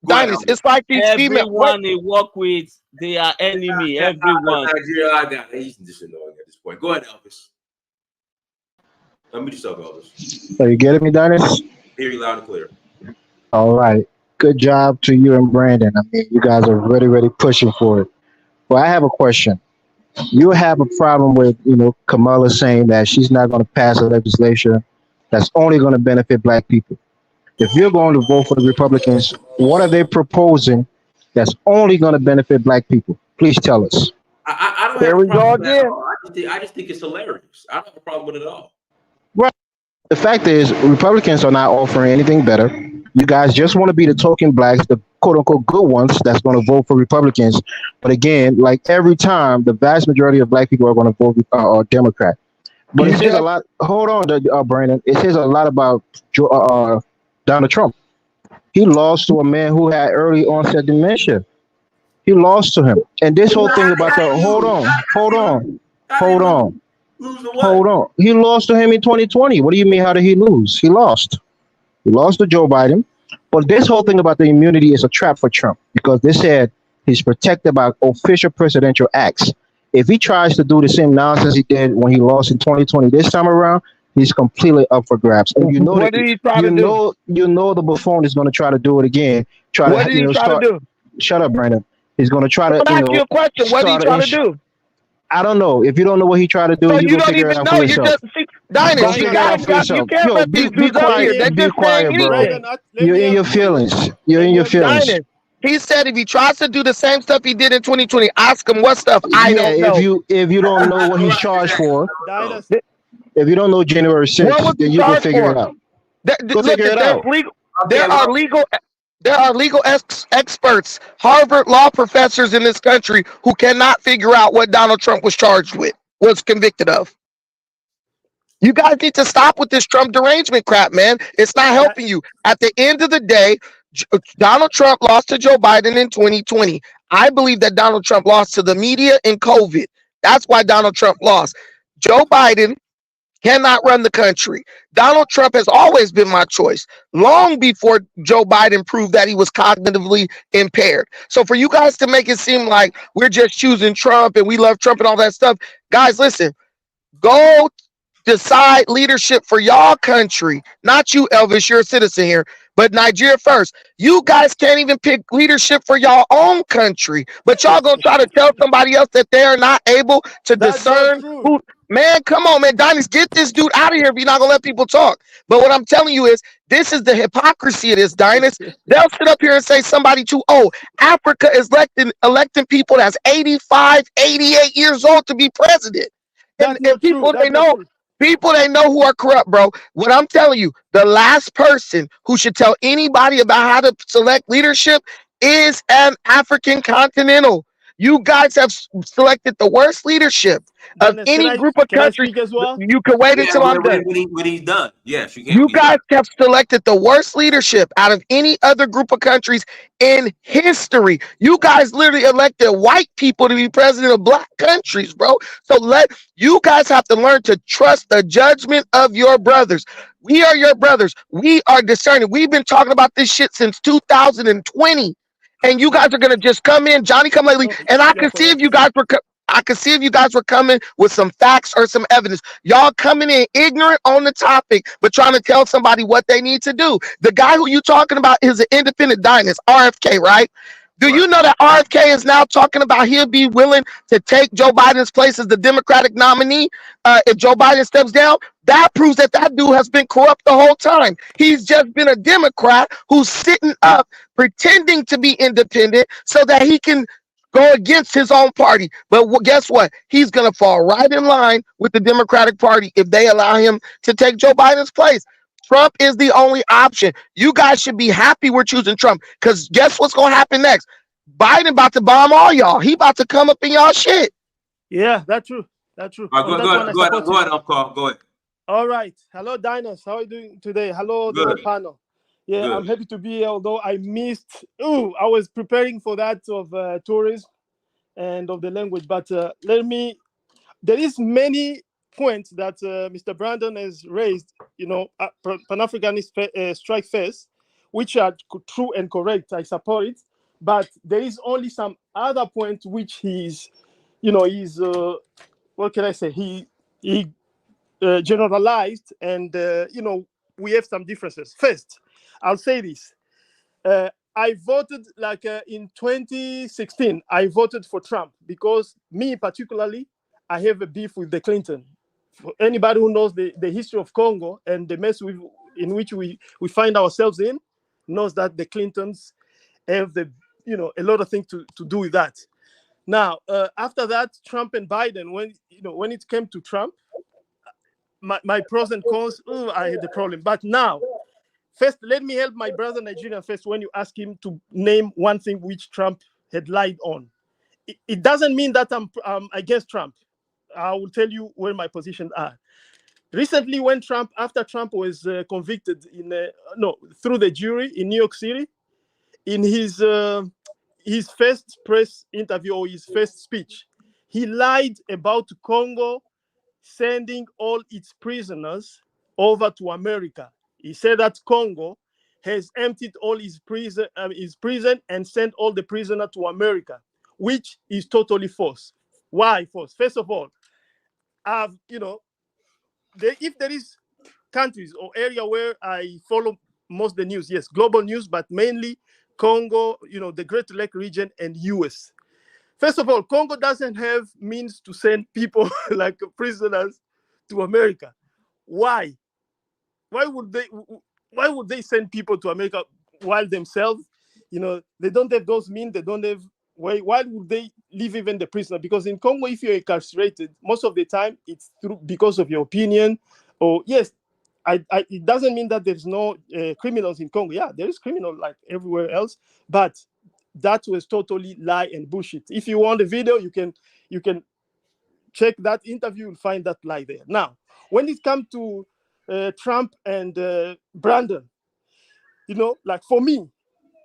dynasties. It's like these female. everyone they work with, they are enemy. Everyone. Nigeria, I got it. He's just annoying at this point. Go ahead, Elvis. Let me just talk, Elvis. Are you getting me, Dennis? Hear you loud and clear. All right. Good job to you and Brandon. I mean, you guys are really, really pushing for it. Well, I have a question. You have a problem with, Kamala saying that she's not going to pass a legislation that's only going to benefit black people. If you're going to vote for the Republicans, what are they proposing that's only going to benefit black people? Please tell us. I don't Here have a we go problem with that at again. all. I just think it's hilarious. I don't have a problem with it at all. Well, the fact is, Republicans are not offering anything better. You guys just want to be the token blacks, the quote unquote good ones that's going to vote for Republicans. But again, like every time, the vast majority of black people are going to vote Democrat. But it says a lot. Hold on, Brandon. It says a lot about Donald Trump. He lost to a man who had early onset dementia. He lost to him. And this whole thing about hold on. He lost to him in 2020. What do you mean? How did he lose? He lost. He lost to Joe Biden. But this whole thing about the immunity is a trap for Trump because they said he's protected by official presidential acts. If he tries to do the same nonsense he did when he lost in 2020 this time around, he's completely up for grabs. And you know What did he try to do? You know the buffoon is going to try to do it again. What did he try to do? Shut up, Brandon. He's going to try to. I'm asking you a question. What did he try to do? I don't know. If you don't know what he tried to do, So you you go don't figure it even out for know. You yourself. just Diners, Go figure it out for yourself. you can't let these dudes up here. They're Be just quiet, saying bro. anything. You're in your feelings. You're in your feelings. Diners, he said if he tries to do the same stuff he did in 2020, ask him what stuff I don't know. If you don't know what he's charged for, if you don't know January 6th, then you can figure it out. Go figure it out. There are legal experts, Harvard law professors in this country who cannot figure out what Donald Trump was charged with, was convicted of. You guys need to stop with this Trump derangement crap, man. It's not helping you. At the end of the day, Donald Trump lost to Joe Biden in 2020. I believe that Donald Trump lost to the media and COVID. That's why Donald Trump lost. Joe Biden cannot run the country. Donald Trump has always been my choice, long before Joe Biden proved that he was cognitively impaired. So for you guys to make it seem like we're just choosing Trump and we love Trump and all that stuff, guys, listen, go decide leadership for y'all country. Not you, Elvis, you're a citizen here, but Nigeria First. You guys can't even pick leadership for y'all own country, but y'all gonna try to tell somebody else that they are not able to discern who. Man, come on, man. Donnie's, get this dude out of here if you're not going to let people talk. But what I'm telling you is, this is the hypocrisy of this, Dinus. They'll sit up here and say somebody too old. Africa is electing people that's 85, 88 years old to be president. And people they know who are corrupt, bro. What I'm telling you, the last person who should tell anybody about how to select leadership is an African continental. You guys have selected the worst leadership of any group of countries. You can wait until I'm done. When he's done, yes, you can. You guys have selected the worst leadership out of any other group of countries in history. You guys literally elected white people to be president of black countries, bro. So you guys have to learn to trust the judgment of your brothers. We are your brothers. We are discerning. We've been talking about this shit since 2020. And you guys are going to just come in, Johnny come lately. And I can see if you guys were I could see if you guys were coming with some facts or some evidence. Y'all coming in ignorant on the topic, but trying to tell somebody what they need to do. The guy who you talking about is an independent Zionist, RFK, right? Do you know that RFK is now talking about he'll be willing to take Joe Biden's place as the Democratic nominee if Joe Biden steps down? That proves that that dude has been corrupt the whole time. He's just been a Democrat who's sitting up pretending to be independent so that he can go against his own party. But guess what? He's going to fall right in line with the Democratic Party if they allow him to take Joe Biden's place. Trump is the only option. You guys should be happy we're choosing Trump, because guess what's going to happen next? Biden about to bomb all y'all. He about to come up in y'all shit. Yeah, that's true. That's true. Go ahead, Uncle. Go ahead. All right. Hello, Dinos. How are you doing today? Hello, the whole panel. Yeah, Good. I'm happy to be here, although I missed. I was preparing for that of tourism and of the language, but there is many points that Mr. Brandon has raised, Pan-Africanist strike first, which are true and correct. I support it. But there is only some other point which he's what can I say? He generalized, and we have some differences. First, I'll say this: I voted in 2016. I voted for Trump because me particularly, I have a beef with the Clinton. For anybody who knows the history of Congo and the mess in which we find ourselves in, knows that the Clintons have a lot of things to do with that. Now, after that, Trump and Biden, when it came to Trump, my pros and cons, I had the problem. But now, first, let me help my brother Nigerian first when you ask him to name one thing which Trump had lied on. It doesn't mean that I'm against Trump. I will tell you where my positions are. Recently, after Trump was convicted through the jury in New York City, in his first press interview or his first speech, he lied about Congo sending all its prisoners over to America. He said that Congo has emptied all his prison and sent all the prisoners to America, which is totally false. Why false? First of all, if there is countries or area where I follow most of the news, yes, global news, but mainly Congo, the Great Lake region and US. First of all, Congo doesn't have means to send people like prisoners to America. Why? Why would they send people to America while themselves, they don't have those means, they don't have why would they leave even the prisoner? Because in Congo, if you're incarcerated, most of the time it's because of your opinion. Or yes, it doesn't mean that there's no criminals in Congo. Yeah, there is criminal like everywhere else, but that was totally lie and bullshit. If you want a video, you can check that interview. You'll find that lie there. Now, when it comes to Trump and Brandon, for me,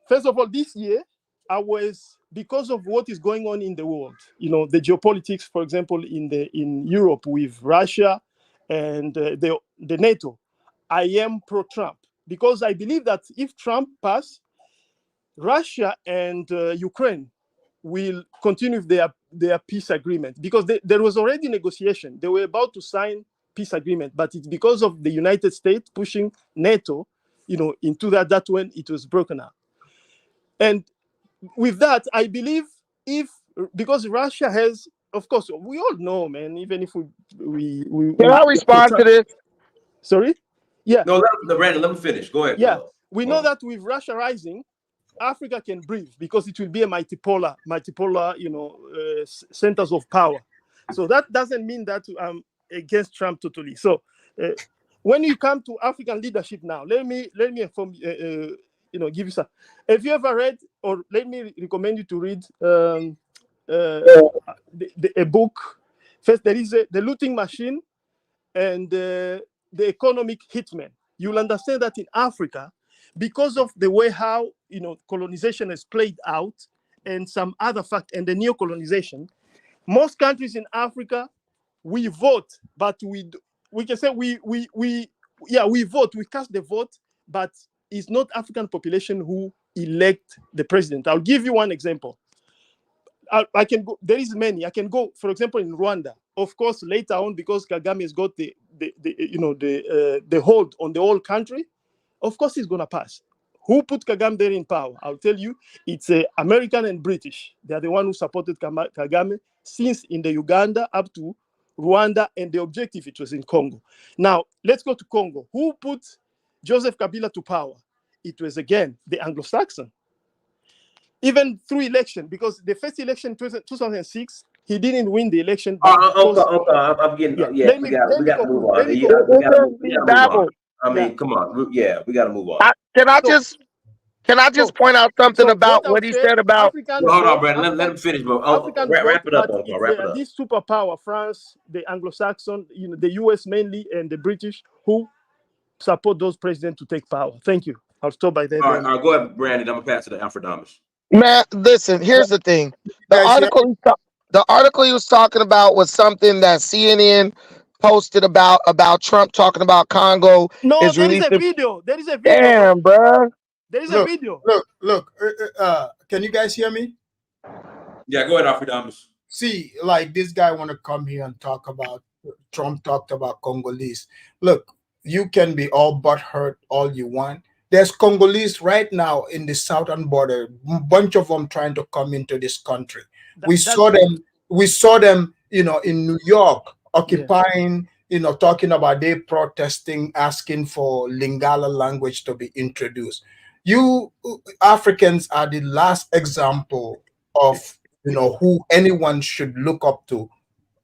first of all, this year I was, because of what is going on in the world, the geopolitics, for example, in Europe with Russia and the NATO, I am pro-Trump because I believe that if Trump passes, Russia and Ukraine will continue their peace agreement, because there was already negotiation. They were about to sign peace agreement, but it's because of the United States pushing NATO, into that when it was broken up. And with that, I believe because Russia has, of course, we all know, man. Even if we can I respond to this? Sorry, yeah. No, Brandon, let me finish. Go ahead. Yeah, we know that with Russia rising, Africa can breathe because it will be a multipolar, centers of power. So that doesn't mean that I'm against Trump totally. So when you come to African leadership now, let me inform give you some. Have you ever read, or let me recommend you to read a book? First, there is The Looting Machine and The Economic Hitman. You'll understand that in Africa, because of the way how colonization has played out and some other fact and the neo-colonization, most countries in Africa, we vote, but we can say we vote, we cast the vote, but it's not African population who elect the president. I'll give you one example. I can go. There is many. I can go, for example, in Rwanda. Of course, later on, because Kagame has got the hold on the whole country, of course he's gonna pass. Who put Kagame there in power? I'll tell you, it's American and British. They are the one who supported Kagame since in the Uganda up to Rwanda, and the objective it was in Congo. Now let's go to Congo. Who put Joseph Kabila to power? It was again the Anglo-Saxon. Even through election, because the first election 2006, he didn't win the election. But I'm getting. Yeah, we got to move on. We got to move on. I mean, come on. Yeah, we got to move on. Can I just point out something about what he said about? Hold on, Brandon. Let him finish, bro. Wrap it up, Uncle. Wrap it up. This superpower, France, the Anglo-Saxon, the US mainly, and the British, who support those presidents to take power. Thank you. I'll stop by there. All right, go ahead, Brandon. I'm gonna pass it to Amphrodamus. Man, listen. Here's the thing. The article he was talking about was something that CNN posted about Trump talking about Congo. No, there is a video. There is a video. Damn, bro. There is a video. Look. Can you guys hear me? Yeah, go ahead, Amphrodamus. See, like this guy want to come here and talk about Trump talked about Congolese. Look, you can be all butthurt all you want. There's Congolese right now in the southern border, a bunch of them trying to come into this country. We saw them, in New York occupying, talking about they protesting, asking for Lingala language to be introduced. You Africans are the last example of, who anyone should look up to,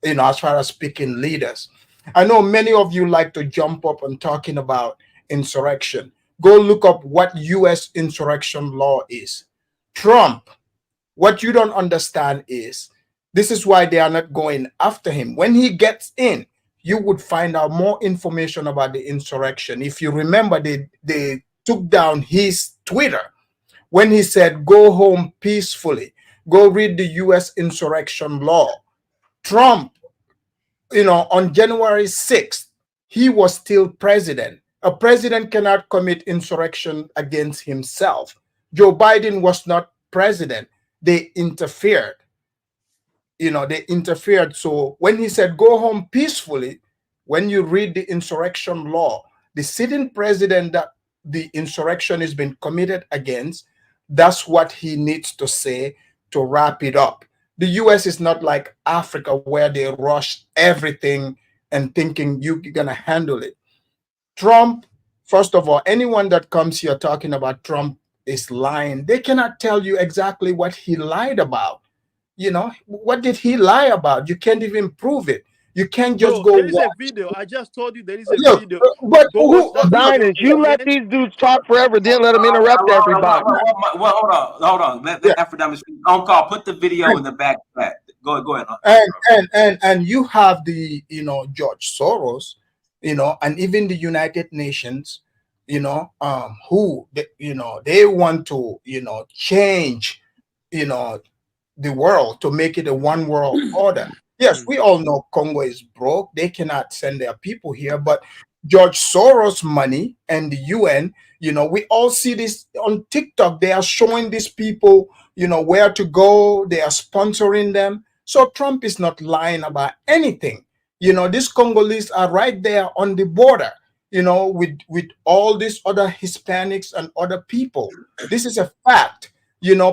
as far as speaking leaders. I know many of you like to jump up and talking about insurrection. Go look up what U.S. insurrection law is. Trump, what you don't understand is, this is why they are not going after him. When he gets in, you would find out more information about the insurrection. If you remember, they took down his Twitter when he said, go home peacefully. Go read the U.S. insurrection law. Trump, on January 6th, he was still president. A president cannot commit insurrection against himself. Joe Biden was not president. They interfered. They interfered. So when he said, go home peacefully, when you read the insurrection law, the sitting president that the insurrection has been committed against, that's what he needs to say to wrap it up. The U.S. is not like Africa where they rush everything and thinking you're going to handle it. Trump, first of all, anyone that comes here talking about Trump is lying. They cannot tell you exactly what he lied about. What did he lie about? You can't even prove it. You can't just go. There is a video. I just told you there is a video. But Diners, you let these dudes talk forever, then let them interrupt everybody. Well, hold on. Let Amphrodamus on call. Put the video in the back. Go ahead. And you have the George Soros, and even the United Nations, who they want to change the world to make it a one world order. Yes, we all know Congo is broke. They cannot send their people here, but George Soros' money and the UN, we all see this on TikTok. They are showing these people, where to go. They are sponsoring them. So Trump is not lying about anything. These Congolese are right there on the border, with all these other Hispanics and other people. This is a fact.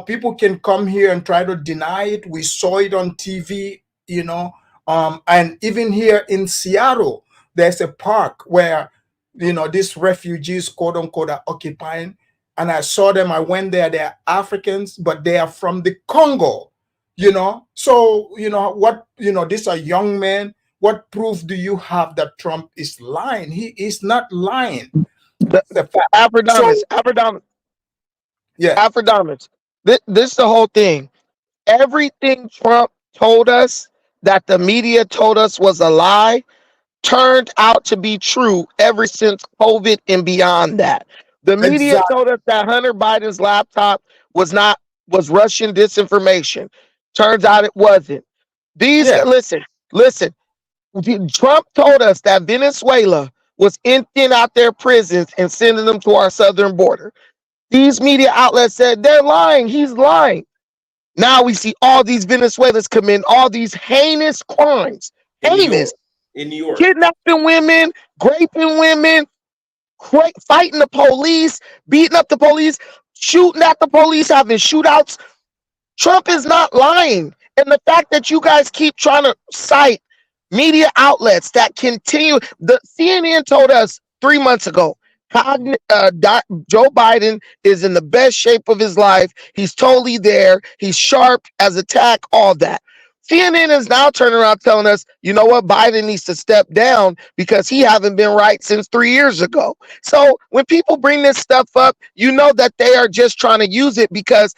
People can come here and try to deny it. We saw it on TV, and even here in Seattle, there's a park where, these refugees, quote unquote, are occupying. And I saw them. I went there. They're Africans, but they are from the Congo, So, these are young men. What proof do you have that Trump is lying? He is not lying. Afrodamus. Yeah, Afrodamus. This is the whole thing. Everything Trump told us that the media told us was a lie turned out to be true ever since COVID and beyond that. The media told us that Hunter Biden's laptop was Russian disinformation. Turns out it wasn't. Listen. Trump told us that Venezuela was emptying out their prisons and sending them to our southern border. These media outlets said they're lying. He's lying. Now we see all these Venezuelans commit all these heinous crimes, In New York. heinous, In New York. kidnapping women, raping women, fighting the police, beating up the police, shooting at the police, having shootouts. Trump is not lying. And the fact that you guys keep trying to cite media outlets that continue, the CNN told us 3 months ago, Joe Biden is in the best shape of his life. He's totally there. He's sharp as a tack, all that. CNN is now turning around telling us, you know what, Biden needs to step down because he haven't been right since 3 years ago. So when people bring this stuff up, you know that they are just trying to use it because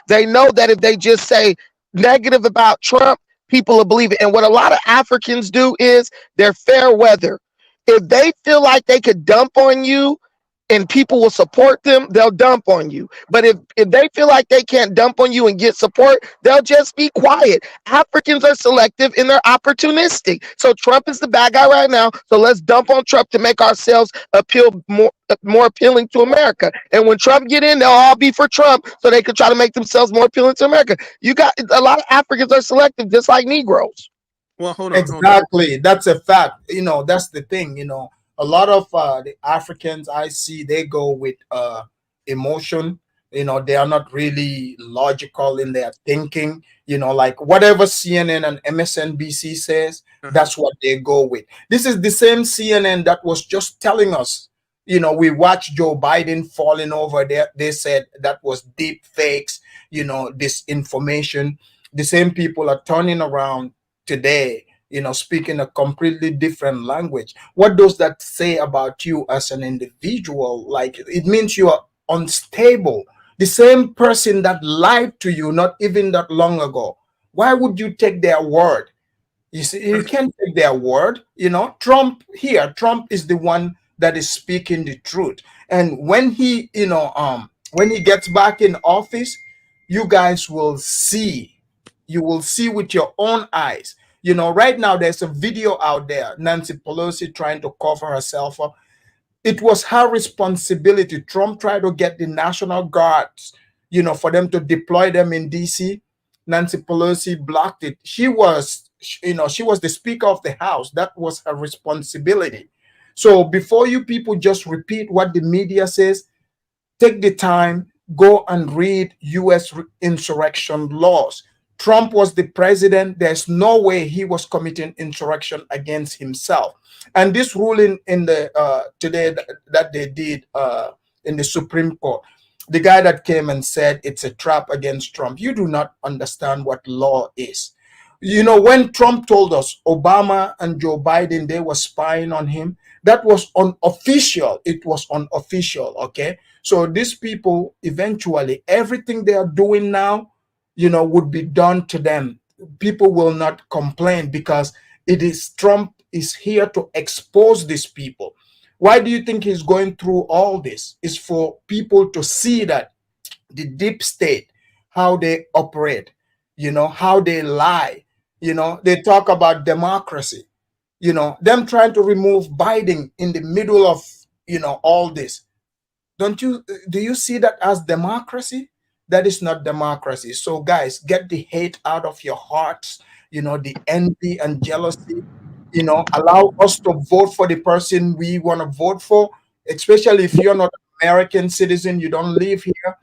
they know that if they just say negative about Trump, people will believe it. And what a lot of Africans do is they're fair weather. If they feel like they could dump on you and people will support them, they'll dump on you. But if they feel like they can't dump on you and get support, they'll just be quiet. Africans are selective and they're opportunistic. So Trump is the bad guy right now. So let's dump on Trump to make ourselves appeal more appealing to America. And when Trump get in, they'll all be for Trump so they can try to make themselves more appealing to America. You got a lot of Africans are selective, just like Negroes. Well, hold on. Exactly. That's a fact. That's the thing. A lot of the Africans I see, they go with emotion. They are not really logical in their thinking. Like whatever CNN and MSNBC says, that's what they go with. This is the same CNN that was just telling us, we watched Joe Biden falling over there. They said that was deep fakes, disinformation. The same people are turning around today, speaking a completely different language. What does that say about you as an individual? Like, it means you are unstable. The same person that lied to you not even that long ago, why would you take their word? You see, you can't take their word. Trump is the one that is speaking the truth. And when he gets back in office, you guys will see. You will see with your own eyes. Right now there's a video out there, Nancy Pelosi trying to cover herself up. It was her responsibility. Trump tried to get the National Guards, for them to deploy them in DC. Nancy Pelosi blocked it. She was the Speaker of the House. That was her responsibility. So before you people just repeat what the media says, take the time, go and read U.S. insurrection laws. Trump was the president. There's no way he was committing insurrection against himself. And this ruling in the today that they did in the Supreme Court, the guy that came and said it's a trap against Trump, you do not understand what law is. When Trump told us Obama and Joe Biden, they were spying on him, that was unofficial. It was unofficial, okay? So these people, eventually, everything they are doing now, would be done to them. People will not complain because Trump is here to expose these people. Why do you think he's going through all this? It's for people to see that the deep state, how they operate, how they lie. They talk about democracy, them trying to remove Biden in the middle of, all this. Do you see that as democracy? That is not democracy. So guys, get the hate out of your hearts, the envy and jealousy, allow us to vote for the person we want to vote for, especially if you're not an American citizen, you don't live here.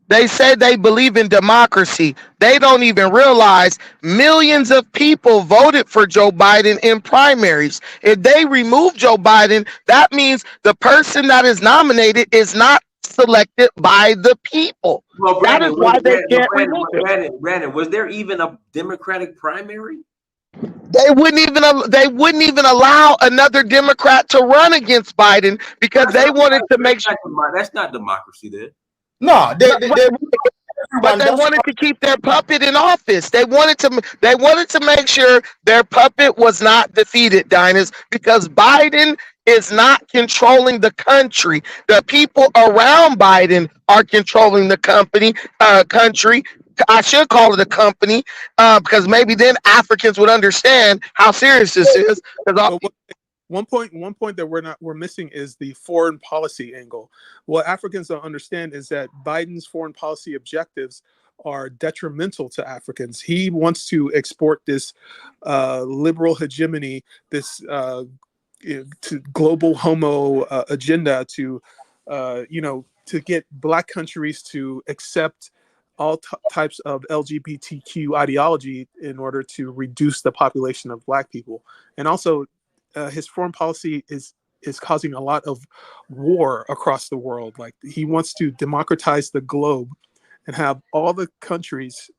They say they believe in democracy. They don't even realize millions of people voted for Joe Biden in primaries. If they remove Joe Biden, that means the person that is nominated is not selected by the people. Well, That is why they can't remove it. Brandon, was there even a Democratic primary? They wouldn't even allow another Democrat to run against Biden because they wanted to make sure. That's not democracy there. No, but they wanted to keep their puppet in office. They wanted to make sure their puppet was not defeated, Diners, because Biden is not controlling the country. The people around Biden are controlling the country. I should call it a company because maybe then Africans would understand how serious this is. One point that we're missing is the foreign policy angle. What Africans don't understand is that Biden's foreign policy objectives are detrimental to Africans. He wants to export this liberal hegemony, this to global homo agenda to to get Black countries to accept all types of LGBTQ ideology in order to reduce the population of Black people. And also his foreign policy is causing a lot of war across the world. Like, he wants to democratize the globe and have all the countries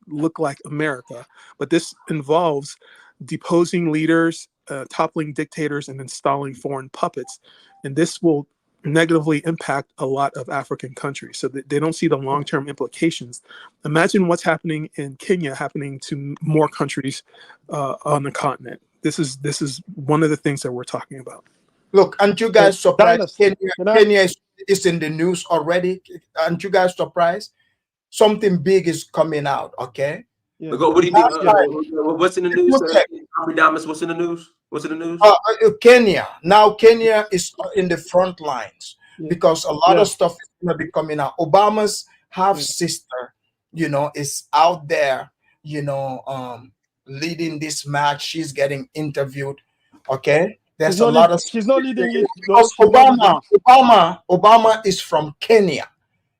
look like America. But this involves deposing leaders, toppling dictators, and installing foreign puppets. And this will negatively impact a lot of African countries. So they don't see the long-term implications. Imagine what's happening in Kenya happening to more countries on the continent. This is one of the things that we're talking about. Look, aren't you guys surprised? Kenya is in the news already. Aren't you guys surprised? Something big is coming out, okay? Yeah. What do you think? What's in the news? What's in the news? What's in the news? Kenya. Now Kenya is in the front lines because a lot of stuff is going to be coming out. Obama's half-sister, is out there, leading this match. She's getting interviewed, okay? There's a lot of... She's not leading it. Because Obama is from Kenya.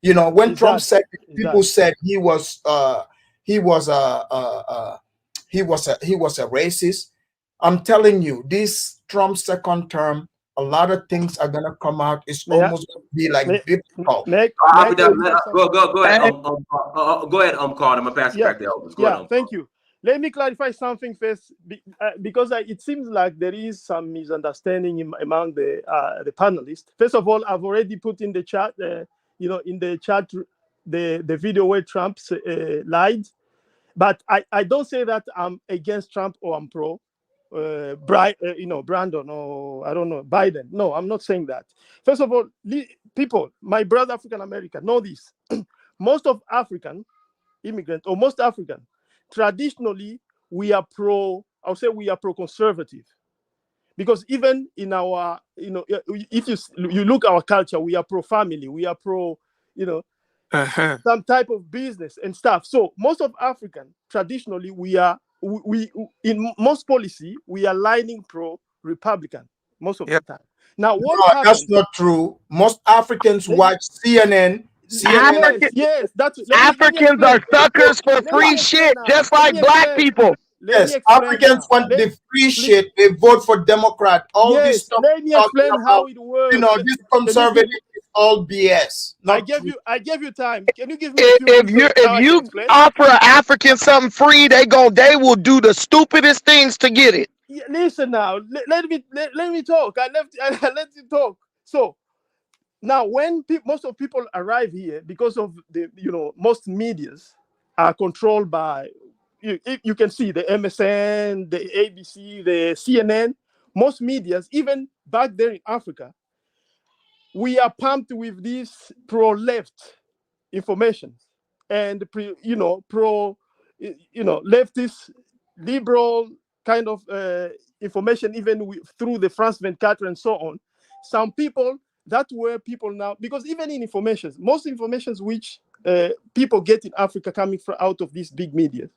When Trump said, people said he was a racist. I'm telling you, this Trump second term, a lot of things are gonna come out. It's almost gonna be like difficult. Go ahead, Carl. I'm gonna pass it back to Elvis. Thank you. Let me clarify something first, because it seems like there is some misunderstanding among the panelists. First of all, I've already put in the chat, the video where Trump lied, but I don't say that I'm against Trump or I'm pro Brandon or I don't know Biden. No, I'm not saying that. First of all, people, my brother African American, know this. Most of African immigrants or most African, traditionally we are pro-conservative, because even in our, if you look at our culture, we are pro-family, we are pro, some type of business and stuff. So most of African, traditionally, we in most policy, we are lining pro-Republican most of the time. Now, that's not true. Most Africans watch CNN. Yes, Africans are suckers for free shit, just like Black people. Yes, Africans want the free shit. They vote for Democrat. All this stuff. Let me explain how it works. This conservative is all BS. I gave you time. Can you give me? If you offer an African something free, they will do the stupidest things to get it. Yeah, listen now. Let me talk. I let you talk. So now, when most of people arrive here, because of the most medias are controlled by. You can see the MSN, the ABC, the CNN, most medias, even back there in Africa, we are pumped with this pro-left information and leftist liberal kind of information, even through the France 24 and so on. Some people, that's where people now, because even in information, most informations which people get in Africa coming out of these big media,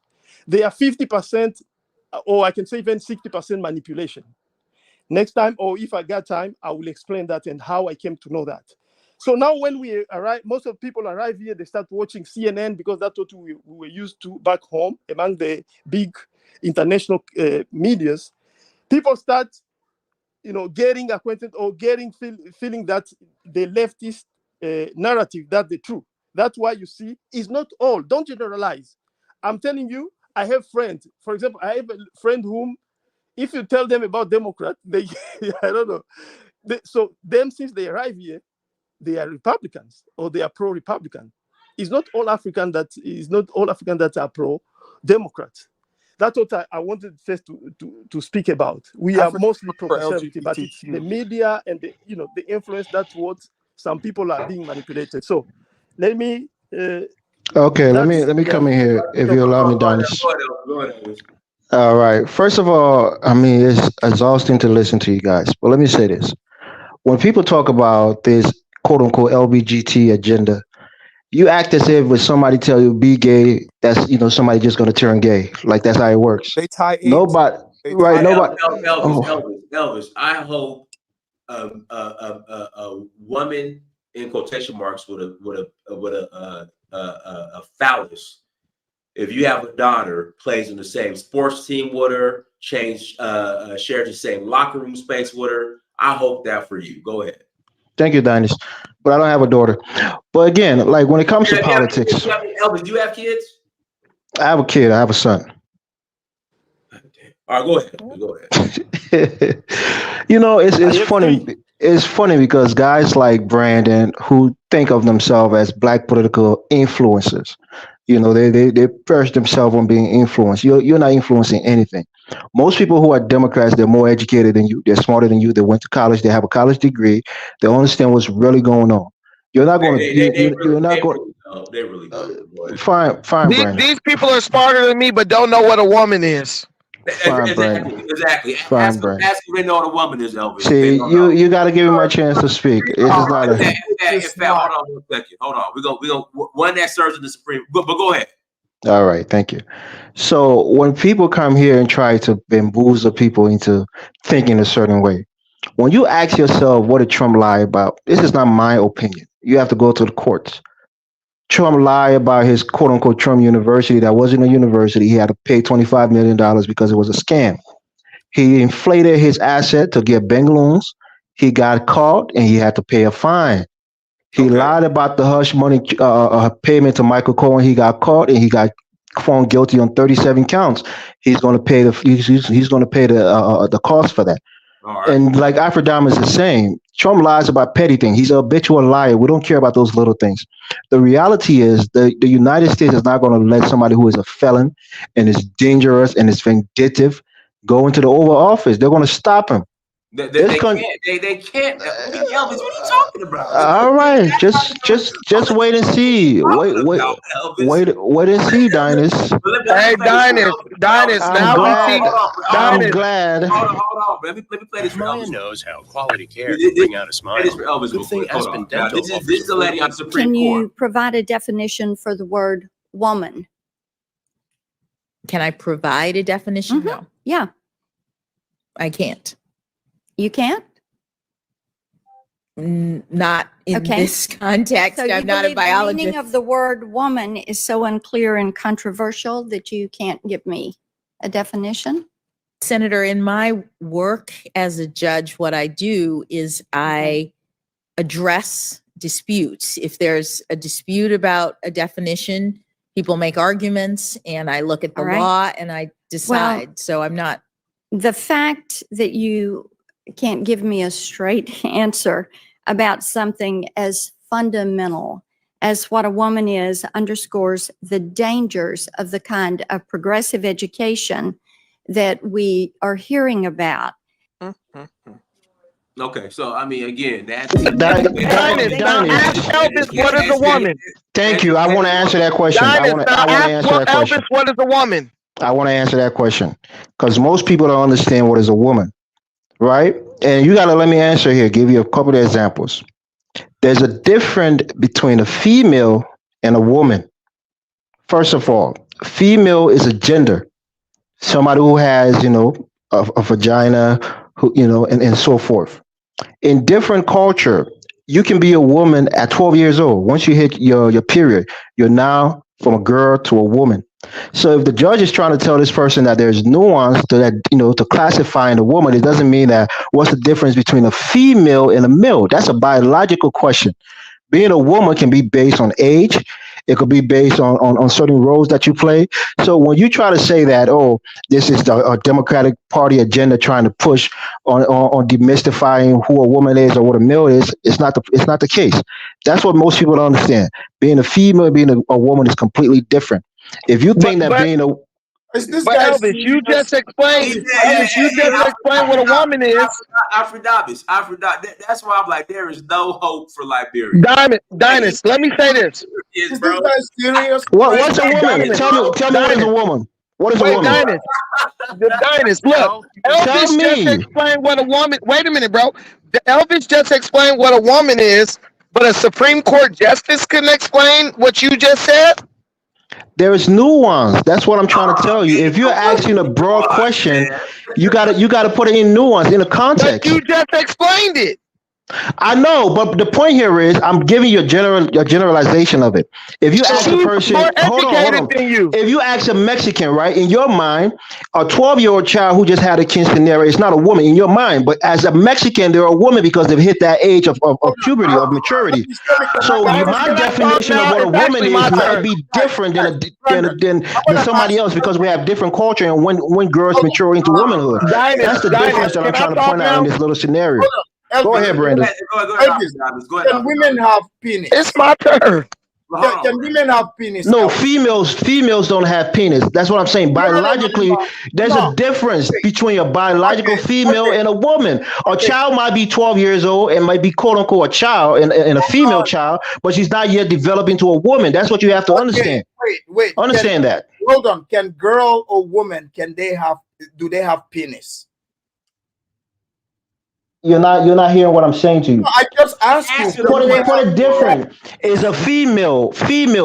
they are 50%, or I can say even 60% manipulation. Next time, or if I got time, I will explain that and how I came to know that. So now when we arrive, most of people arrive here, they start watching CNN because that's what we were used to back home among the big international medias. People start, getting acquainted or feeling that the leftist narrative, that's the truth. That's why you see, it's not all. Don't generalize. I'm telling you, I have friends. For example, I have a friend whom, if you tell them about Democrat, they, I don't know. So them, since they arrive here, they are Republicans or they are pro-Republican. It's not all African that are pro-Democrats. That's what I wanted first to speak about. We are mostly pro-conservative, but it's the media and the influence. That's what some people are being manipulated. So let me. Okay, let me come in here if you allow me, Donis. All right. First of all, I mean, it's exhausting to listen to you guys. But let me say this. When people talk about this quote unquote LBGT agenda, you act as if when somebody tell you be gay, that's somebody just gonna turn gay. Like that's how it works. They tie age. Nobody, right? Nobody. Elvis, I hope a woman in quotation marks with a phallus. If you have a daughter plays in the same sports team with her, shares the same locker room space with her, I hope that for you. Go ahead. Thank you, Dinas. But I don't have a daughter. But again, like when it comes to politics, Elvis, do you have kids? I have a kid. I have a son. All right, go ahead. Go ahead. It's funny. It's funny because guys like Brandon, who think of themselves as black political influencers, they perch themselves on being influenced. You're not influencing anything. Most people who are Democrats, they're more educated than you. They're smarter than you. They went to college. They have a college degree. They understand what's really going on. You're not going to. You're not going. They really do. Fine, Brandon. These people are smarter than me, but don't know what a woman is. Fine, Brandon. Exactly. Fine, Ask them they know what a woman is, Elvis. See, you got to give me my chance to speak. It's just not a. In fact, hold on 1 second. Hold on. We go one that serves in the Supreme. But go ahead. All right, thank you. So when people come here and try to bamboozle people into thinking a certain way, when you ask yourself what did Trump lie about, this is not my opinion. You have to go to the courts. Trump lied about his quote unquote Trump University that wasn't a university. He had to pay $25 million because it was a scam. He inflated his asset to get bank loans. He got caught and he had to pay a fine. He lied about the hush money payment to Michael Cohen. He got caught and he got found guilty on 37 counts. He's going to pay the cost for that. Right. And like Afrodam is the same. Trump lies about petty things. He's a habitual liar. We don't care about those little things. The reality is the United States is not going to let somebody who is a felon and is dangerous and is vindictive go into the Oval Office. They're going to stop him. They can't. Elvis, what are you talking about? All right, just wait and see. Wait and see, Dinas. Hey, Dinas. I'm glad. Hold on. Let me play this for Elvis. Knows how quality care can bring out a smile. This for Elvis. Good thing Aspen Dental. This is the lady on the Supreme Can Court. you provide a definition for the word woman? Can I provide a definition? Mm-hmm. No. Yeah. I can't. You can't? Not in this context. So I'm not a biologist. The meaning of the word woman is so unclear and controversial that you can't give me a definition? Senator, in my work as a judge, what I do is I address disputes. If there's a dispute about a definition, people make arguments and I look at the law and I decide. Well, so I'm not. The fact that you can't give me a straight answer about something as fundamental as what a woman is underscores the dangers of the kind of progressive education that we are hearing about. Okay, so I mean, again, Ask Elvis, what is a woman? Thank you. I want to answer that question. I want to answer that question. Elvis, what is a woman? I want to answer that question because most people don't understand what is a woman, right? And you got to let me answer here, give you a couple of examples. There's a difference between a female and a woman. First of all, female is a gender, somebody who has, a vagina, who, and so forth. In different culture, you can be a woman at 12 years old. Once you hit your period, you're now from a girl to a woman. So if the judge is trying to tell this person that there's nuance to that, to classifying a woman, it doesn't mean that what's the difference between a female and a male? That's a biological question. Being a woman can be based on age. It could be based on certain roles that you play. So when you try to say that, this is the Democratic Party agenda trying to push on demystifying who a woman is or what a male is, it's not the case. That's what most people don't understand. Being a female, being a woman is completely different. If you think being a Elvis, you just explained. Elvis, you just explained what a woman is. Aphrodite. That's why I'm like, there is no hope for Liberia. Dinas, let me say this. Is this guy serious? What's a woman? Tell me what is a woman? What is a woman? Dynast, look, Elvis just explained what a woman. Wait a minute, bro. Elvis just explained what a woman is, but a Supreme Court justice couldn't explain what you just said. There is nuance. That's what I'm trying to tell you. If you're asking a broad question, you gotta put it in nuance, in a context. But you just explained it. I know, but the point here is I'm giving you a generalization of it. If you ask a person, hold on. If you ask a Mexican, right, in your mind, a 12-year-old child who just had a quinceanera is not a woman in your mind, but as a Mexican, they're a woman because they've hit that age of puberty, of maturity. So my definition of what a woman is might be different than somebody else because we have different culture and when girls mature into womanhood. That's the difference that I'm trying to point out in this little scenario. Go ahead, Brandon. Can women have penis? It's my turn. Can women have penis? No, females don't have penis. That's what I'm saying. Biologically, there's a difference between a biological female and a woman. A child might be 12 years old and might be quote unquote a child and a female child, but she's not yet developed into a woman. That's what you have to understand. Wait. Understand that. Hold on. Can girl or woman, do they have penis? You're not hearing what I'm saying to you. No, I just asked you. Put it different. Is a female.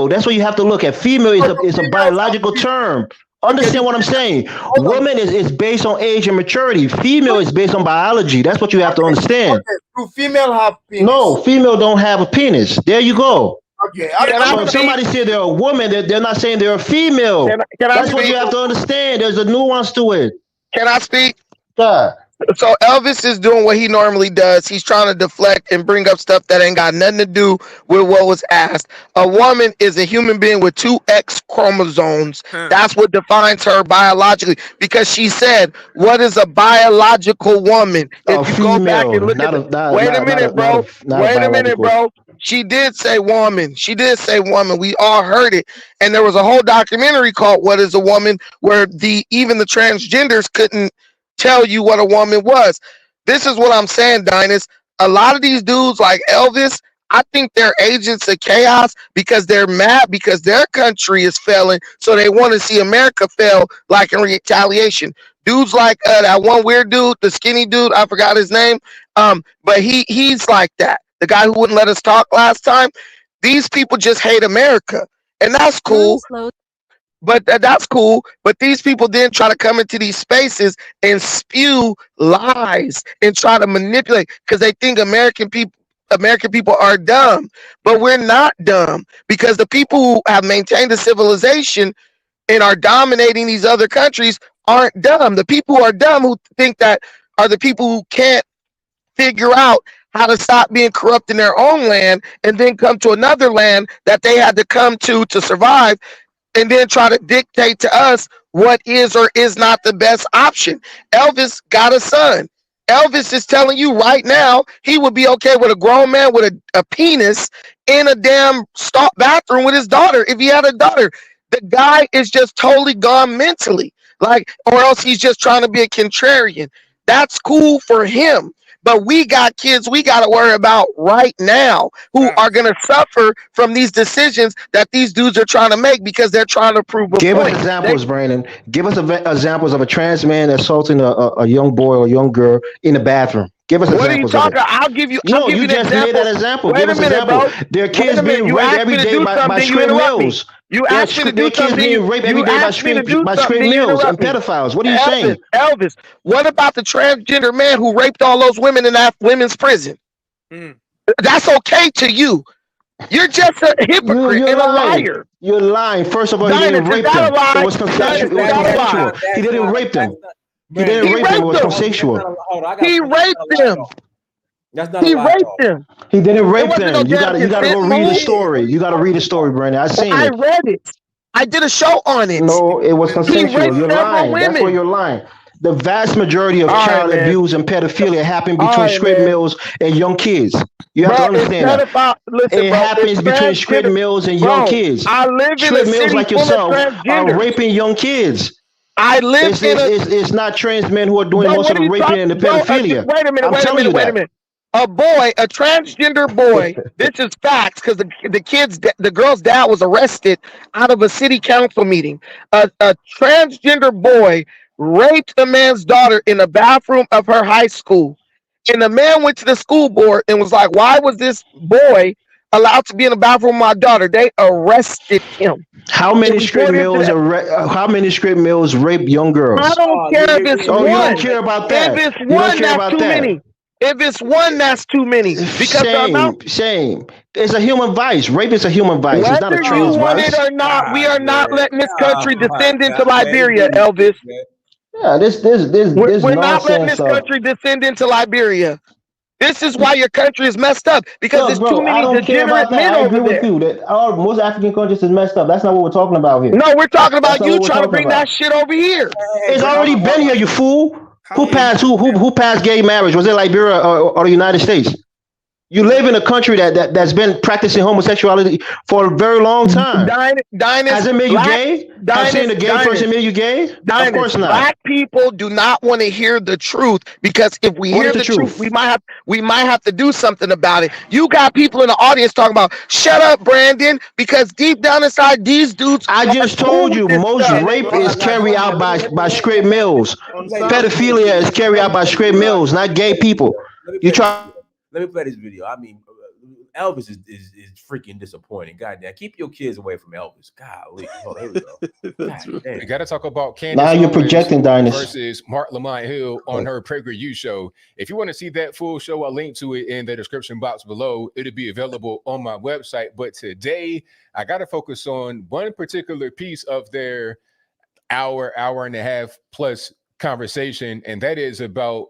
That's what you have to look at. Female is a biological term. Understand what I'm saying? Woman is based on age and maturity. Female is based on biology. That's what you have to understand. Okay. Do female have penis? No, female don't have a penis. There you go. Okay. So if somebody say they're a woman, they're not saying they're a female. That's what you have to understand. There's a nuance to it. Can I speak? Yeah. So Elvis is doing what he normally does. He's trying to deflect and bring up stuff that ain't got nothing to do with what was asked. A woman is a human being with 2 X chromosomes. That's what defines her biologically. Because she said, "What is a biological woman?" If you go back and look at wait a minute, bro. Wait a minute, bro. She did say woman. She did say woman. We all heard it. And there was a whole documentary called "What is a Woman?" where even the transgenders couldn't tell you what a woman was. This is what I'm saying, Dynast. A lot of these dudes like Elvis, I think they're agents of chaos because they're mad because their country is failing, so they want to see America fail, like in retaliation. Dudes like that one weird dude, the skinny dude, I forgot his name, but he's like that. The guy who wouldn't let us talk last time. These people just hate America, and that's cool. But that's cool. But these people then try to come into these spaces and spew lies and try to manipulate because they think American people are dumb. But we're not dumb because the people who have maintained the civilization and are dominating these other countries aren't dumb. The people who are dumb who think that are the people who can't figure out how to stop being corrupt in their own land and then come to another land that they had to come to survive, and then try to dictate to us what is or is not the best option. Elvis got a son. Elvis is telling you right now he would be okay with a grown man with a penis in a damn bathroom with his daughter if he had a daughter. The guy is just totally gone mentally, or else he's just trying to be a contrarian. That's cool for him. But we got kids we got to worry about right now who are going to suffer from these decisions that these dudes are trying to make because they're trying to prove a point. Give us examples, Brandon. Give us examples of a trans man assaulting a young boy or young girl in the bathroom. Give us examples. What are you talking? I'll give you. No, you just made that example. Wait Give us a minute, example. bro. There are kids being raped every day by straight males. You asked me to do something. There are kids being raped every day by straight males and pedophiles. What are you saying? Elvis, what about the transgender man who raped all those women in that women's prison? That's okay to you. You're just a hypocrite and a liar. You're lying. First of all, he didn't rape them. It was consensual. He didn't rape them. He didn't rape them. It was consensual. He raped them. He raped them. He didn't rape them. You gotta go read the story. You gotta read the story, Brandon. I seen it. I read it. I did a show on it. No, it was consensual. You're lying. That's where you're lying. The vast majority of child abuse and pedophilia happen between straight males and young kids. You have to understand that. It happens between straight males and young kids. Straight males like yourself are raping young kids. It's not trans men who are doing most of the raping and the pedophilia. Wait a minute. A transgender boy, this is facts because the girl's dad was arrested out of a city council meeting. A transgender boy raped a man's daughter in the bathroom of her high school. And the man went to the school board and was like, why was this boy allowed to be in the bathroom with my daughter? They arrested him. How They many strip reported to mills how many strip mills rape young girls? I don't care if it's Oh, one. you don't care about that. If it's You don't one, care that's about too that. many. If it's one, that's too many. Because the amount, Shame. It's a human vice. Rape is a human vice. It's not a whether you trans want vice. it or not, we are not letting this country descend into God, Liberia, man. Elvis. Yeah, this We're not letting nonsense this of country descend into Liberia. This is why your country is messed up, because look, there's too bro. I many don't care degenerate about that. men I agree over with there. you that most African countries is messed up. That's not what we're talking about here. No, we're talking That's about not you what we're trying to talking bring about. that shit over here. It's already been here, you fool. Who passed gay marriage? Was it Liberia or the United States? You live in a country that's been practicing homosexuality for a very long time. Has it made you gay? Has seeing a gay person made you gay? Of course not. Black people do not want to hear the truth, because if we What hear is the the truth, truth? we might have to do something about it. You got people in the audience talking about, shut up, Brandon, because deep down inside these dudes. I just told you most rape is carried out by straight males. Pedophilia is carried out by straight males, not gay people. You try. Let me play this video. I mean, Elvis is freaking disappointing. Goddamn, keep your kids away from Elvis. Golly, hold on, here we go. We got to talk about Candace Now you're Owens projecting, Dynasty. versus Mark Lamont Hill on her PragerU show. If you want to see that full show, I'll link to it in the description box below. It'll be available on my website. But today, I got to focus on one particular piece of their hour and a half plus conversation, and that is about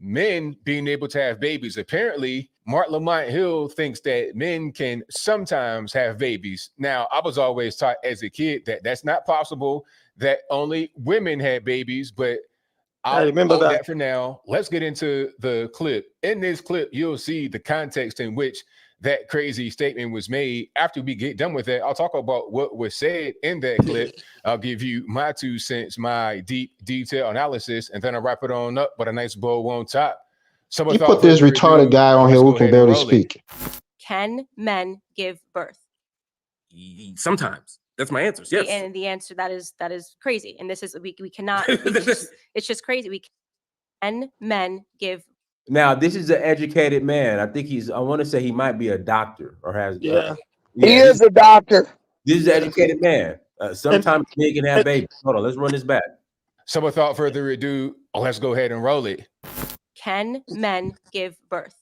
men being able to have babies. Apparently, Mark Lamont Hill thinks that men can sometimes have babies. Now, I was always taught as a kid that that's not possible, that only women had babies, but I'll remember that for now. Let's get into the clip. In this clip, you'll see the context in which that crazy statement was made. After we get done with that, I'll talk about what was said in that clip. I'll give you my 2 cents, my deep detail analysis, and then I'll wrap it on up with a nice bow on top. So You put this retarded guy on here who can barely speak. Can men give birth? Sometimes. That's my answer. Yes. And the answer that is crazy. And this is we cannot. It's just crazy. Can men give? Now, this is an educated man. I think I want to say he might be a doctor or has. Yeah, he is a doctor. This is an educated man. Sometimes men can have babies. Hold on, let's run this back. So without further ado, let's go ahead and roll it. Can men give birth?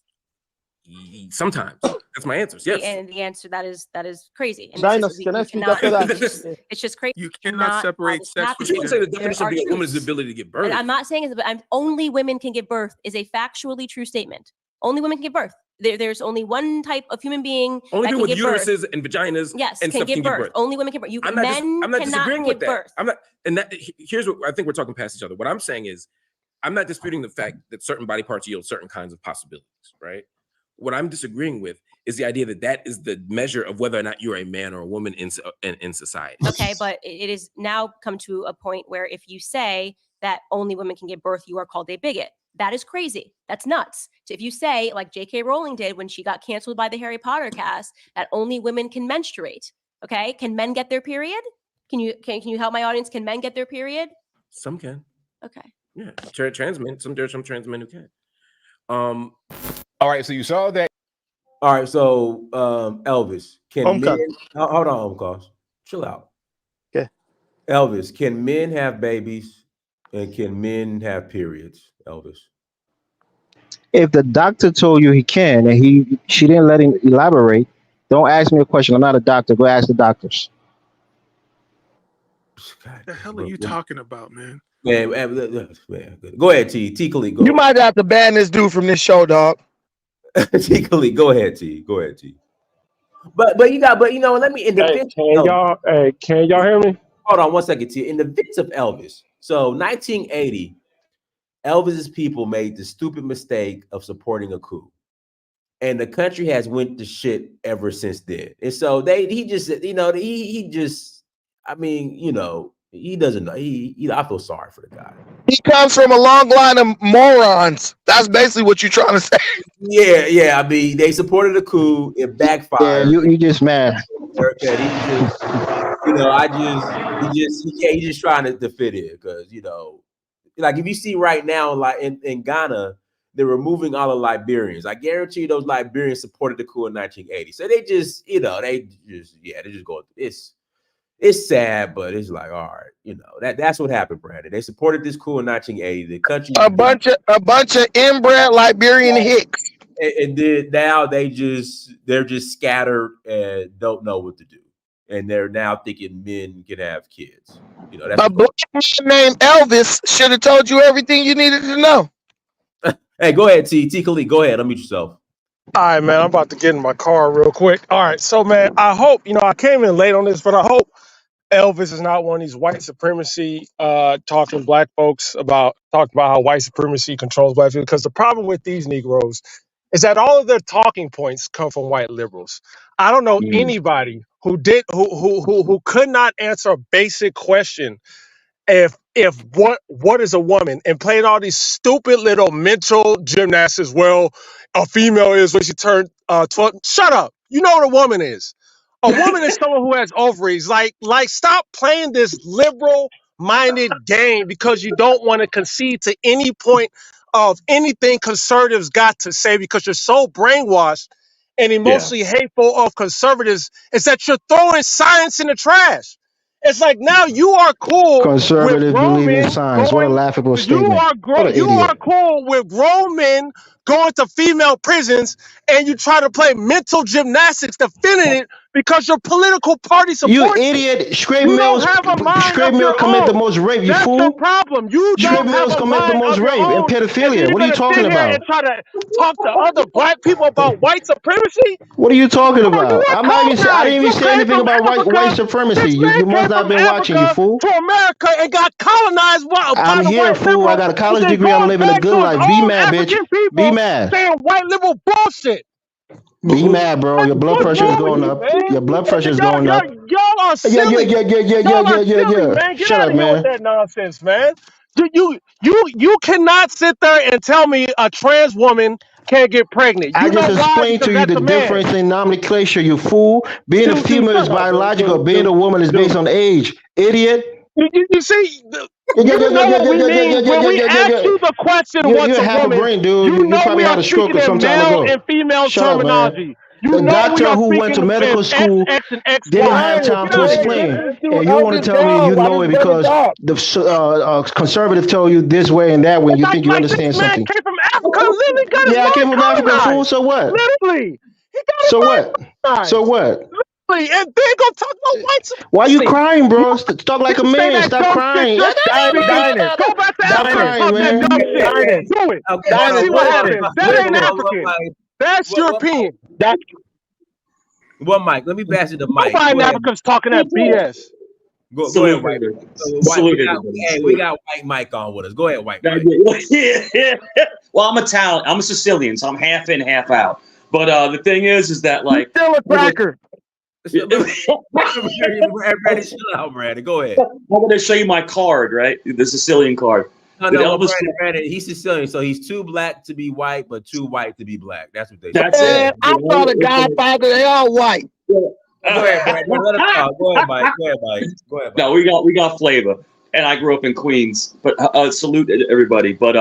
Sometimes. That's my answer. Yes. And the answer that is crazy. And Dinos, can I speak after that? It's just crazy. You cannot separate sex. You can't say the definition of being a woman's ability to give birth. I'm not saying it, but only women can give birth is a factually true statement. Only women can give birth. There's only one type of human being. Only that people can with give uteruses and vaginas. Yes, and can stuff give birth. Only women can give birth. I'm not disagreeing with that. Birth. I'm not, and that here's what I think we're talking past each other. What I'm saying is, I'm not disputing the fact that certain body parts yield certain kinds of possibilities, right? What I'm disagreeing with is the idea that is the measure of whether or not you're a man or a woman in society. Okay, but it is now come to a point where if you say that only women can give birth, you are called a bigot. That is crazy. That's nuts. So if you say, like J.K. Rowling did when she got canceled by the Harry Potter cast, that only women can menstruate. Okay, can men get their period? Can you help my audience? Can men get their period? Some can. Okay. Yeah, trans men. There's some trans men who can. All right, so you saw that. All right, so Elvis, can men? Hold on, Homecast. Chill out. Okay. Elvis, can men have babies and can men have periods? Elvis. If the doctor told you he can and she didn't let him elaborate, don't ask me a question. I'm not a doctor. Go ask the doctors. What the hell are you talking about, man? Man, go ahead, T. Khalid, go. You might have to ban this dude from this show, dog. T. Khalid, go ahead, T. Go ahead, T. But let me in defense. Can y'all hear me? Hold on 1 second, T. In the defense of Elvis, so 1980, Elvis's people made the stupid mistake of supporting a coup, and the country has went to shit ever since then. And so he just, I mean, he doesn't know. I feel sorry for the guy. He comes from a long line of morons. That's basically what you're trying to say. Yeah. I mean, they supported a coup. It backfired. Yeah, you just mad. He's just trying to fit in because like if you see right now, like in Ghana, they're removing all the Liberians. I guarantee you those Liberians supported the coup in 1980. So they just, they just go, it's sad, but it's like, all right, that's what happened, Brandon. They supported this coup in 1980. The country, a bunch of inbred Liberian hicks. And then now they're just scattered and don't know what to do. And they're now thinking men can have kids. That's a black man named Elvis should have told you everything you needed to know. Hey, go ahead, T. Khalid, go ahead. Unmute yourself. All right, man. I'm about to get in my car real quick. All right. So, man, I hope, I came in late on this, but I hope Elvis is not one of these white supremacy talking black folks talking about how white supremacy controls black people. Because the problem with these Negroes is that all of their talking points come from white liberals. I don't know anybody who could not answer a basic question if what is a woman, and played all these stupid little mental gymnastics. Well, a female is when she turned 12. Shut up. You know what a woman is. A woman is someone who has ovaries. Like stop playing this liberal minded game because you don't want to concede to any point of anything conservatives got to say, because you're so brainwashed and emotionally hateful of conservatives, is that you're throwing science in the trash. It's like now you are cool. Conservatives with grown believe in men science. What a laughable statement. You are What an you idiot. are cool with grown men going to female prisons, and you try to play mental gymnastics defending it because your political party supports You it. idiot. Scrape You Mills don't have a mind Scrape of Mill your commit the own. most rape, you That's fool. your problem. You Scrape don't Mills have a commit the mind most of your rape and own. pedophilia. And What are you you're talking gonna sit here about? and try to talk to other black people about white supremacy? What are you talking Bro, about? you are I'm not even I colonized. didn't You even say came anything from about white Africa. supremacy. This You man must came not have from been watching, you Africa fool. to America and got colonized by I'm the here, white fool. I liberals. got a college And then degree. I'm going living a back good to his life. Be own mad, bitch. African Be people mad. saying white liberal bullshit. Be mad, bro. Your blood What's pressure is wrong with going you, up. man? Your blood pressure is going up. Y'all are silly. Y'all are silly, man. Get Shut out up, of here with man. that nonsense, man. You cannot sit there and tell me a trans woman can't get pregnant. I You know just why? explained Because to you that's the a man. difference in nomenclature, you fool. Being a female is Shut up, man. biological. Being a woman is based on age. Idiot. You see, you know what we mean when we ask you the question, You what's a have a woman? brain, dude. You You know probably we had are a stroke speaking some in time male ago. and female Shut up, man. terminology. The You know we doctor are who went to speaking medical in school X and X, didn't Y. have time Get to out of here, explain. man. And you want to tell me you know it because the conservative told you this way and that way, and you think you understand This man something. came from Africa, literally got his Yeah, I came mind from Africa, fool. colonized. So what? Literally. He got his So mind what? colonized. So what? Literally. And then go talk about white supremacy. Why you crying, bro? Talk like a You say man. that Stop dumb shit crying. just speaking. Go back to Stop Africa and crying, talk that man. dumb shit. Do it. Let's see what happens. That ain't African. That's European. One mic. Let me pass it to Mike. Nobody Go in ahead. Africa's talking that BS. Go Salute, ahead, White. brother. White, Salute, we got, everybody. hey, we got White Mike on with us. Go ahead, White Mike. Yeah. Well, I'm Italian. I'm a Sicilian, so I'm half in, half out. But the thing is that like still a cracker. Everybody chill out, Brandon. Go ahead. I'm going to show you my card, right? The Sicilian card. No, That well, Elvis- Brandon, he's Sicilian, so he's too black to be white, but too white to be black. That's what they That's say. it. I saw the Godfather. They all white. Go ahead, Brandon. Let us talk. Go ahead, Mike. Go ahead, Mike. Go ahead, Mike. No, we got flavor, and I grew up in Queens. But salute to everybody. But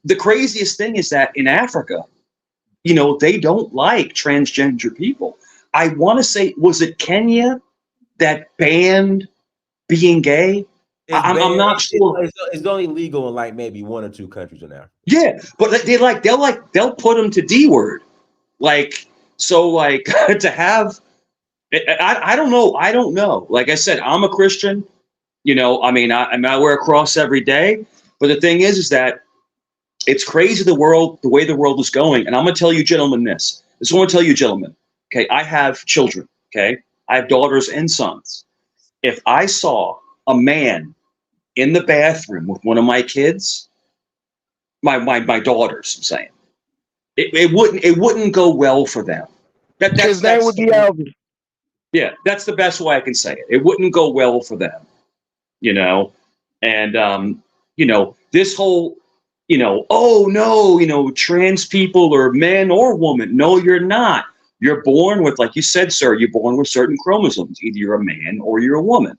the craziest thing is that in Africa, they don't like transgender people. I want to say, was it Kenya that banned being gay? I'm not sure. It's only legal in like maybe 1 or 2 countries in there. Yeah, but they'll put them to D word, to have. I don't know. Like I said, I'm a Christian. I wear a cross every day. But the thing is that it's crazy the way the world is going. And I'm gonna tell you, gentlemen, this. I want to tell you, gentlemen. Okay, I have children. Okay, I have daughters and sons. If I saw a man in the bathroom with one of my kids, my daughters, I'm saying, it wouldn't go well for them. His name would be Elvis. Yeah, that's the best way I can say it. It wouldn't go well for them, and this whole, oh no, trans people are men or women. No, you're not. You're born with, like you said, sir, you're born with certain chromosomes. Either you're a man or you're a woman.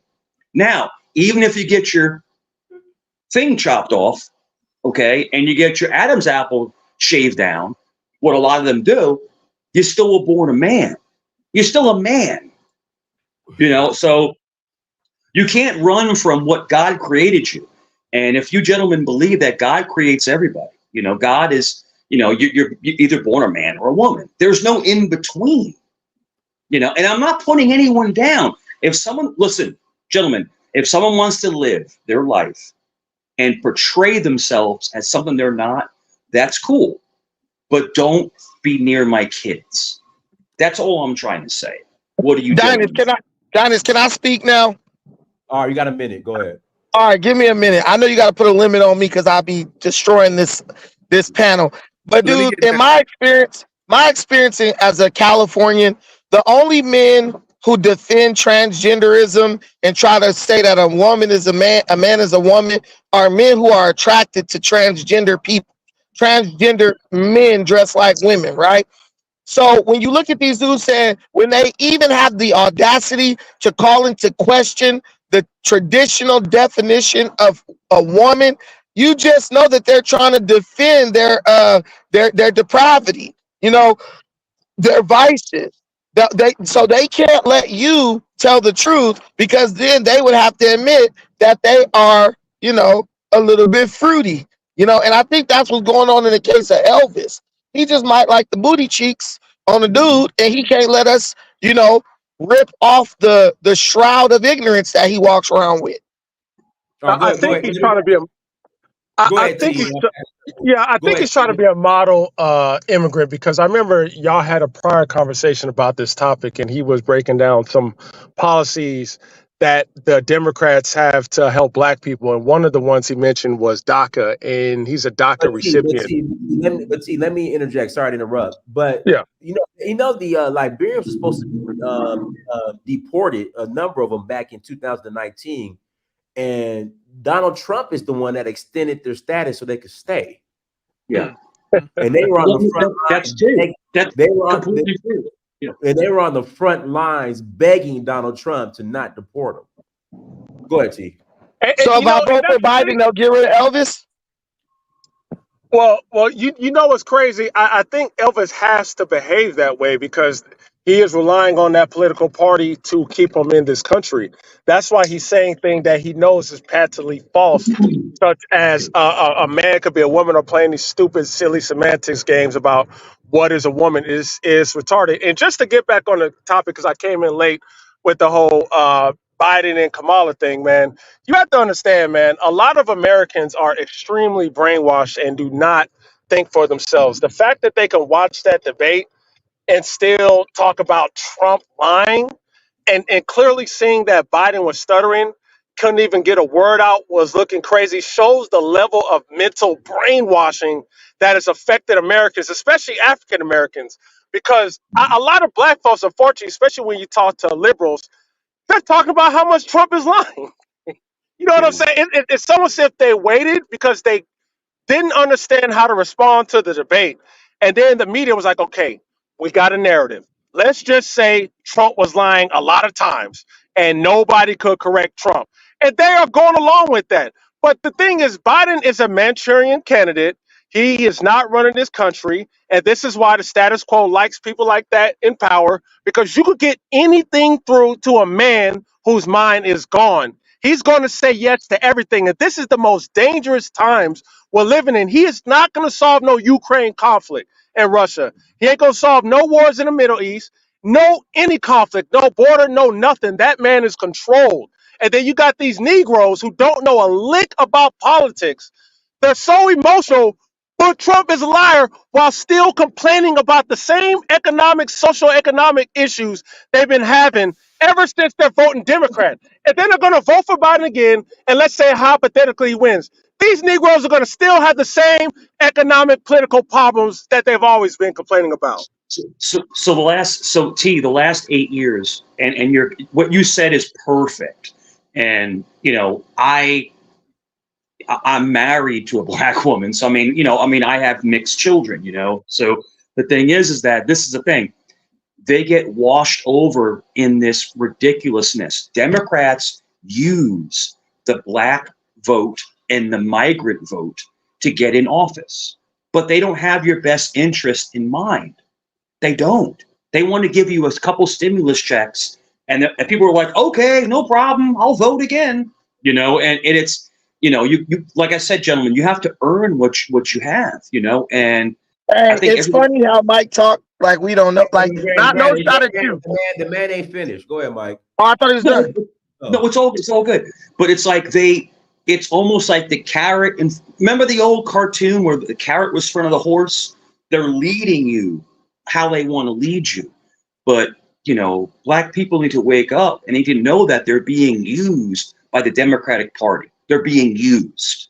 Now, even if you get your thing chopped off, okay, and you get your Adam's apple shaved down, what a lot of them do, you still were born a man. You're still a man. You know, so you can't run from what God created you. And if you gentlemen believe that God creates everybody, you know, God is, you know, you're either born a man or a woman. There's no in between, you know, and I'm not putting anyone down. If someone, listen, gentlemen, if someone wants to live their life and portray themselves as something they're not, that's cool. But don't be near my kids. That's all I'm trying to say. What are you doing? Dennis, can I speak now? All right, you got a minute. Go ahead. All right, give me a minute. I know you got to put a limit on me because I'll be destroying this panel. But dude, in my experience as a Californian, the only men who defend transgenderism and try to say that a woman is a man is a woman are men who are attracted to transgender people, transgender men dressed like women, right? So when you look at these dudes saying, when they even have the audacity to call into question the traditional definition of a woman, you just know that they're trying to defend their depravity, you know, their vices. So they can't let you tell the truth because then they would have to admit that they are, you know, a little bit fruity, you know, and I think that's what's going on in the case of Elvis. He just might like the booty cheeks on the dude, and he can't let us, you know, rip off the shroud of ignorance that he walks around with. I think he's trying to be a. I think he's. Yeah, I think he's trying to be a model immigrant because I remember y'all had a prior conversation about this topic, and he was breaking down some policies that the Democrats have to help Black people, and one of the ones he mentioned was DACA, and he's a DACA recipient. Let me interject. Sorry to interrupt, but yeah, you know, the Liberians were supposed to be deported, a number of them back in 2019, and Donald Trump is the one that extended their status so they could stay. Yeah, and they were on the front lines. That's true. That's completely true. Yeah. And they were on the front lines begging Donald Trump to not deport them. Go ahead, T. So if I vote for Biden, they'll get rid of Elvis? Well, you know what's crazy? I think Elvis has to behave that way because he is relying on that political party to keep him in this country. That's why he's saying things that he knows is patently false, such as a man could be a woman, or playing these stupid, silly semantics games about what is a woman is retarded. And just to get back on the topic, because I came in late with the whole Biden and Kamala thing, man, you have to understand, man, a lot of Americans are extremely brainwashed and do not think for themselves. The fact that they can watch that debate and still talk about Trump lying and clearly seeing that Biden was stuttering, couldn't even get a word out, was looking crazy, shows the level of mental brainwashing that has affected Americans, especially African Americans. Because a lot of Black folks, unfortunately, especially when you talk to liberals, they're talking about how much Trump is lying. You know what I'm saying? It's almost as if they waited because they didn't understand how to respond to the debate. And then the media was like, okay, we got a narrative. Let's just say Trump was lying a lot of times and nobody could correct Trump. And they are going along with that. But the thing is, Biden is a Manchurian candidate. He is not running this country. And this is why the status quo likes people like that in power, because you could get anything through to a man whose mind is gone. He's going to say yes to everything. And this is the most dangerous times we're living in. He is not going to solve no Ukraine conflict in Russia. He ain't going to solve no wars in the Middle East, no any conflict, no border, no nothing. That man is controlled. And then you got these Negroes who don't know a lick about politics. They're so emotional, but Trump is a liar while still complaining about the same economic, social economic issues they've been having ever since they're voting Democrat. And then they're going to vote for Biden again, and let's say hypothetically he wins. These Negroes are going to still have the same economic, political problems that they've always been complaining about. So the last 8 years, and what you said is perfect. And you know, I'm married to a Black woman, so I have mixed children. You know, so the thing is that this is the thing. They get washed over in this ridiculousness. Democrats use the Black vote and the migrant vote to get in office. But they don't have your best interest in mind. They don't. They want to give you a couple stimulus checks, and people are like, okay, no problem, I'll vote again. And it's, you like I said, gentlemen, you have to earn what you have, and Hey, I think it's funny how Mike talk like we don't know, like not no shot at you. The man ain't finished. Go ahead, Mike. Oh, I thought he was done. No, it's all good. But it's like it's almost like the carrot. And remember the old cartoon where the carrot was in front of the horse? They're leading you how they want to lead you. But, black people need to wake up and need to know that they're being used by the Democratic Party. They're being used,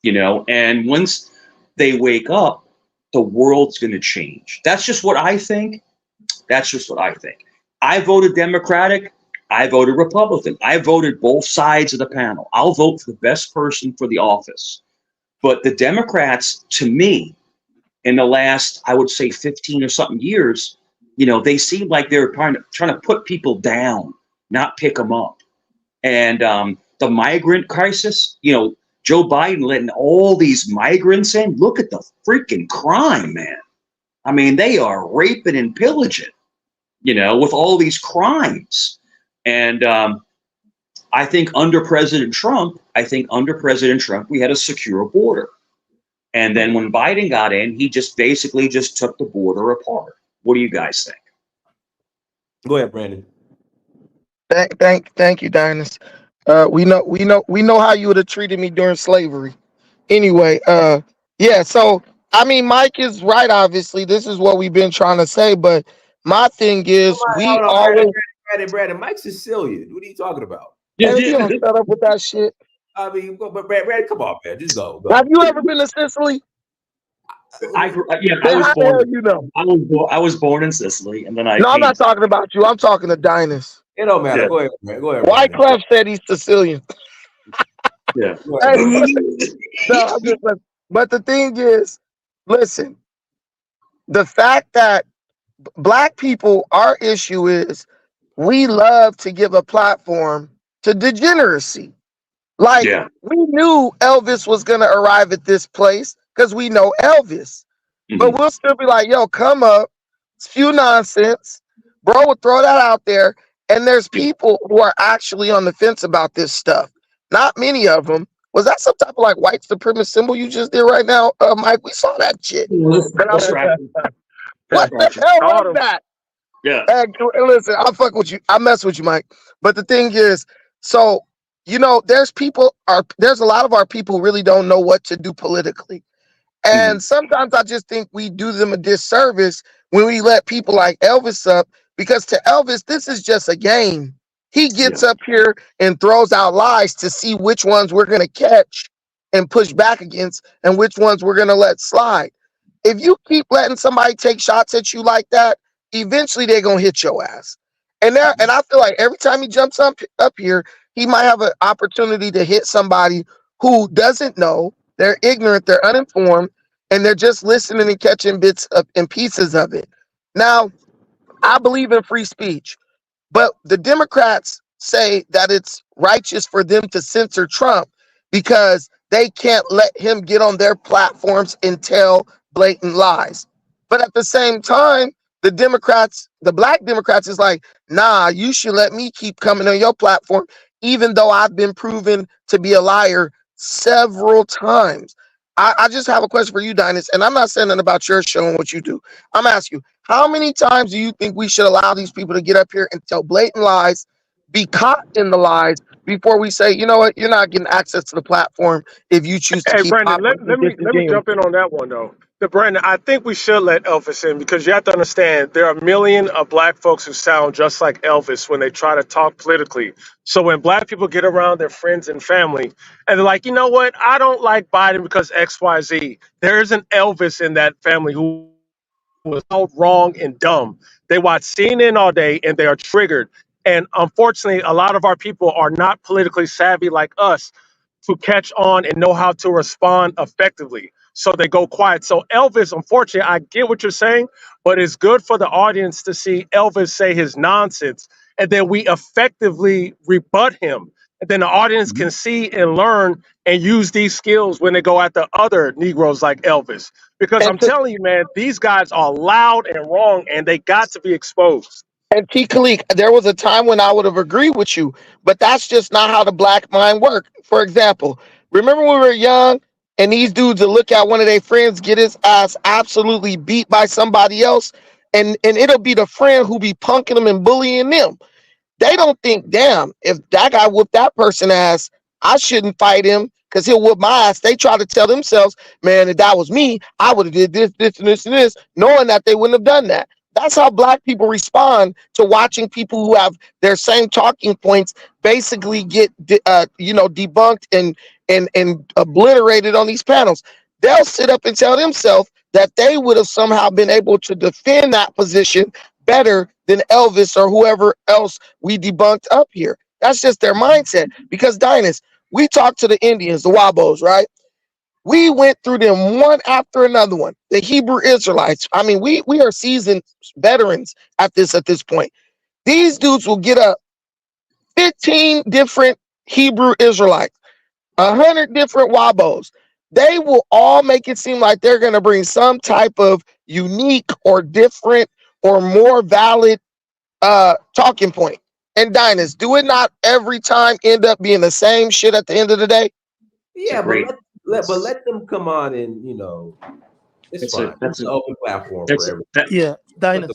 and once they wake up, the world's going to change. That's just what I think. I voted Democratic. I voted Republican. I voted both sides of the panel. I'll vote for the best person for the office. But the Democrats, to me, in the last, I would say 15 or something years, they seem like they're trying to put people down, not pick them up. And the migrant crisis, Joe Biden letting all these migrants in. Look at the freaking crime, man. I mean, they are raping and pillaging, with all these crimes. And I think under President Trump, we had a secure border. And then when Biden got in, he just basically just took the border apart. What do you guys think? Go ahead, Brandon. Thank you, Dynus. We know how you would have treated me during slavery. Anyway, yeah. So I mean, Mike is right. Obviously, this is what we've been trying to say. But my thing is, Brandon, Mike's Sicilian. What are you talking about? Hey, you don't shut up with that shit. I mean, but Brandon, come on, man, just go. Have you ever been to Sicily? I was born in Sicily, and then No, I'm not talking about you. I'm talking to Dynus. It don't matter. Yeah. Go ahead, man. Go ahead. Wyclef said he's Sicilian. Yeah. But the thing is, listen, the fact that black people, our issue is we love to give a platform to degeneracy. Like, we knew Elvis was going to arrive at this place because we know Elvis. Mm-hmm. But we'll still be like, yo, come up. It's few nonsense. Bro would throw that out there. And there's people who are actually on the fence about this stuff. Not many of them. Was that some type of like white supremacist symbol you just did right now, Mike? We saw that shit. What the hell was that? Yeah. And listen, I fuck with you. I mess with you, Mike. But the thing is, so there's a lot of our people really don't know what to do politically. And sometimes I just think we do them a disservice when we let people like Elvis up, because to Elvis, this is just a game. He gets up here and throws out lies to see which ones we're going to catch and push back against and which ones we're going to let slide. If you keep letting somebody take shots at you like that, eventually they're going to hit your ass. And I feel like every time he jumps up here, he might have an opportunity to hit somebody who doesn't know, they're ignorant, they're uninformed, and they're just listening and catching bits and pieces of it. Now, I believe in free speech, but the Democrats say that it's righteous for them to censor Trump because they can't let him get on their platforms and tell blatant lies. But at the same time, the black Democrats is like, nah, you should let me keep coming on your platform, even though I've been proven to be a liar several times. I just have a question for you, Dynus, and I'm not saying nothing about your show and what you do. I'm asking you, how many times do you think we should allow these people to get up here and tell blatant lies, be caught in the lies, before we say, you know what, you're not getting access to the platform if you choose to keep Brandon, operating? let me jump in on that one, though. Brandon, I think we should let Elvis in, because you have to understand there are a million of black folks who sound just like Elvis when they try to talk politically. So when black people get around their friends and family and they're like, you know what, I don't like Biden because X, Y, Z. There is an Elvis in that family who was so wrong and dumb. They watch CNN all day and they are triggered. And unfortunately, a lot of our people are not politically savvy like us to catch on and know how to respond effectively. So they go quiet. So Elvis, unfortunately, I get what you're saying, but it's good for the audience to see Elvis say his nonsense, and then we effectively rebut him. and then the audience can see and learn and use these skills when they go after other Negroes like Elvis. Because I'm telling you, man, these guys are loud and wrong, and they got to be exposed. And T. Khalik, there was a time when I would have agreed with you, but that's just not how the black mind works. For example, remember when we were young and these dudes would look at one of their friends get his ass absolutely beat by somebody else, and it'll be the friend who be punking them and bullying them. They don't think, damn, if that guy whooped that person ass, I shouldn't fight him because he'll whoop my ass. They try to tell themselves, man, if that was me, I would have did this, this, and this, and this, knowing that they wouldn't have done that. That's how black people respond to watching people who have their same talking points basically get debunked and obliterated on these panels. They'll sit up and tell themselves that they would have somehow been able to defend that position better than Elvis or whoever else we debunked up here. That's just their mindset. Because Dynas, we talked to the Indians, the Wabos, right? We went through them one after another one. The Hebrew Israelites. I mean, we are seasoned veterans at this point. These dudes will get up 15 different Hebrew Israelites, 100 different Wabos. They will all make it seem like they're going to bring some type of unique or different or more valid talking point. And Dynas, do it not every time end up being the same shit at the end of the day? Yeah, but let them come on and it's fine. That's an open platform for everyone. Yeah, Dynas.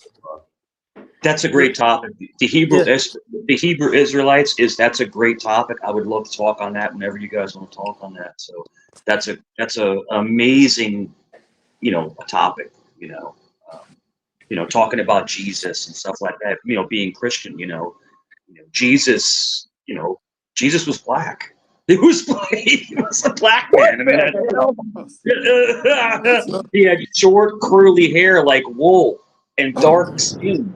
That's a great topic. The Hebrew Israelites that's a great topic. I would love to talk on that whenever you guys want to talk on that. So that's a amazing, topic. Talking about Jesus and stuff like that. Being Christian. Jesus. Jesus was black. He was a black man. I mean, he had short, curly hair like wool and dark skin.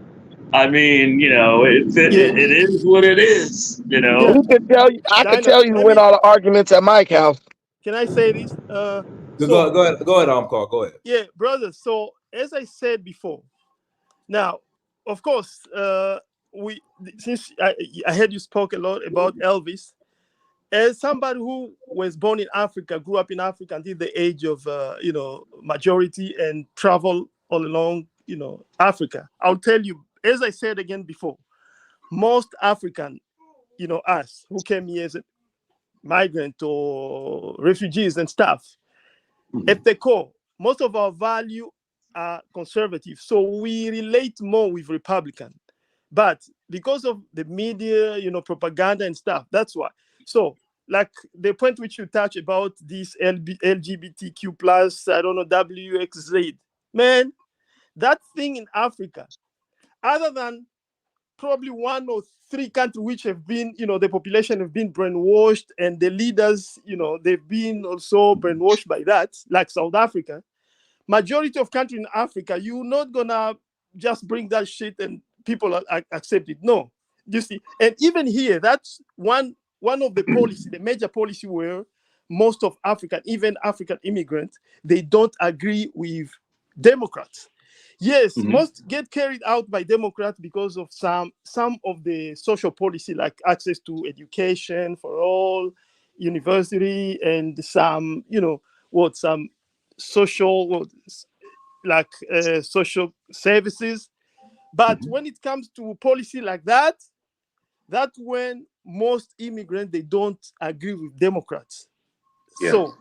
I mean, it is what it is. I can tell you win all the arguments at Mike's house. Can I say this? Go ahead, Omcar. Go ahead. Yeah, brother. So as I said before, now, of course, since I heard you spoke a lot about Elvis. As somebody who was born in Africa, grew up in Africa until the age of majority and travel all along, Africa, I'll tell you, as I said again before, most African, us who came here as a migrant or refugees and stuff, at the core, most of our value are conservative. So we relate more with Republican. But because of the media, propaganda and stuff, that's why. So, like the point which you touch about this LGBTQ plus, I don't know, WXZ, man, that thing in Africa, other than probably 1 or 3 countries which have been, the population have been brainwashed and the leaders, they've been also brainwashed by that, like South Africa. Majority of countries in Africa, you're not gonna just bring that shit and people accept it. No, you see, and even here, that's one of the policy, the major policy where most of African, even African immigrants, they don't agree with Democrats. Yes, most get carried out by Democrats because of some of the social policy, like access to education for all, university, and some, some social, social services. But when it comes to policy like that, that's when most immigrants, they don't agree with Democrats. Yeah. So,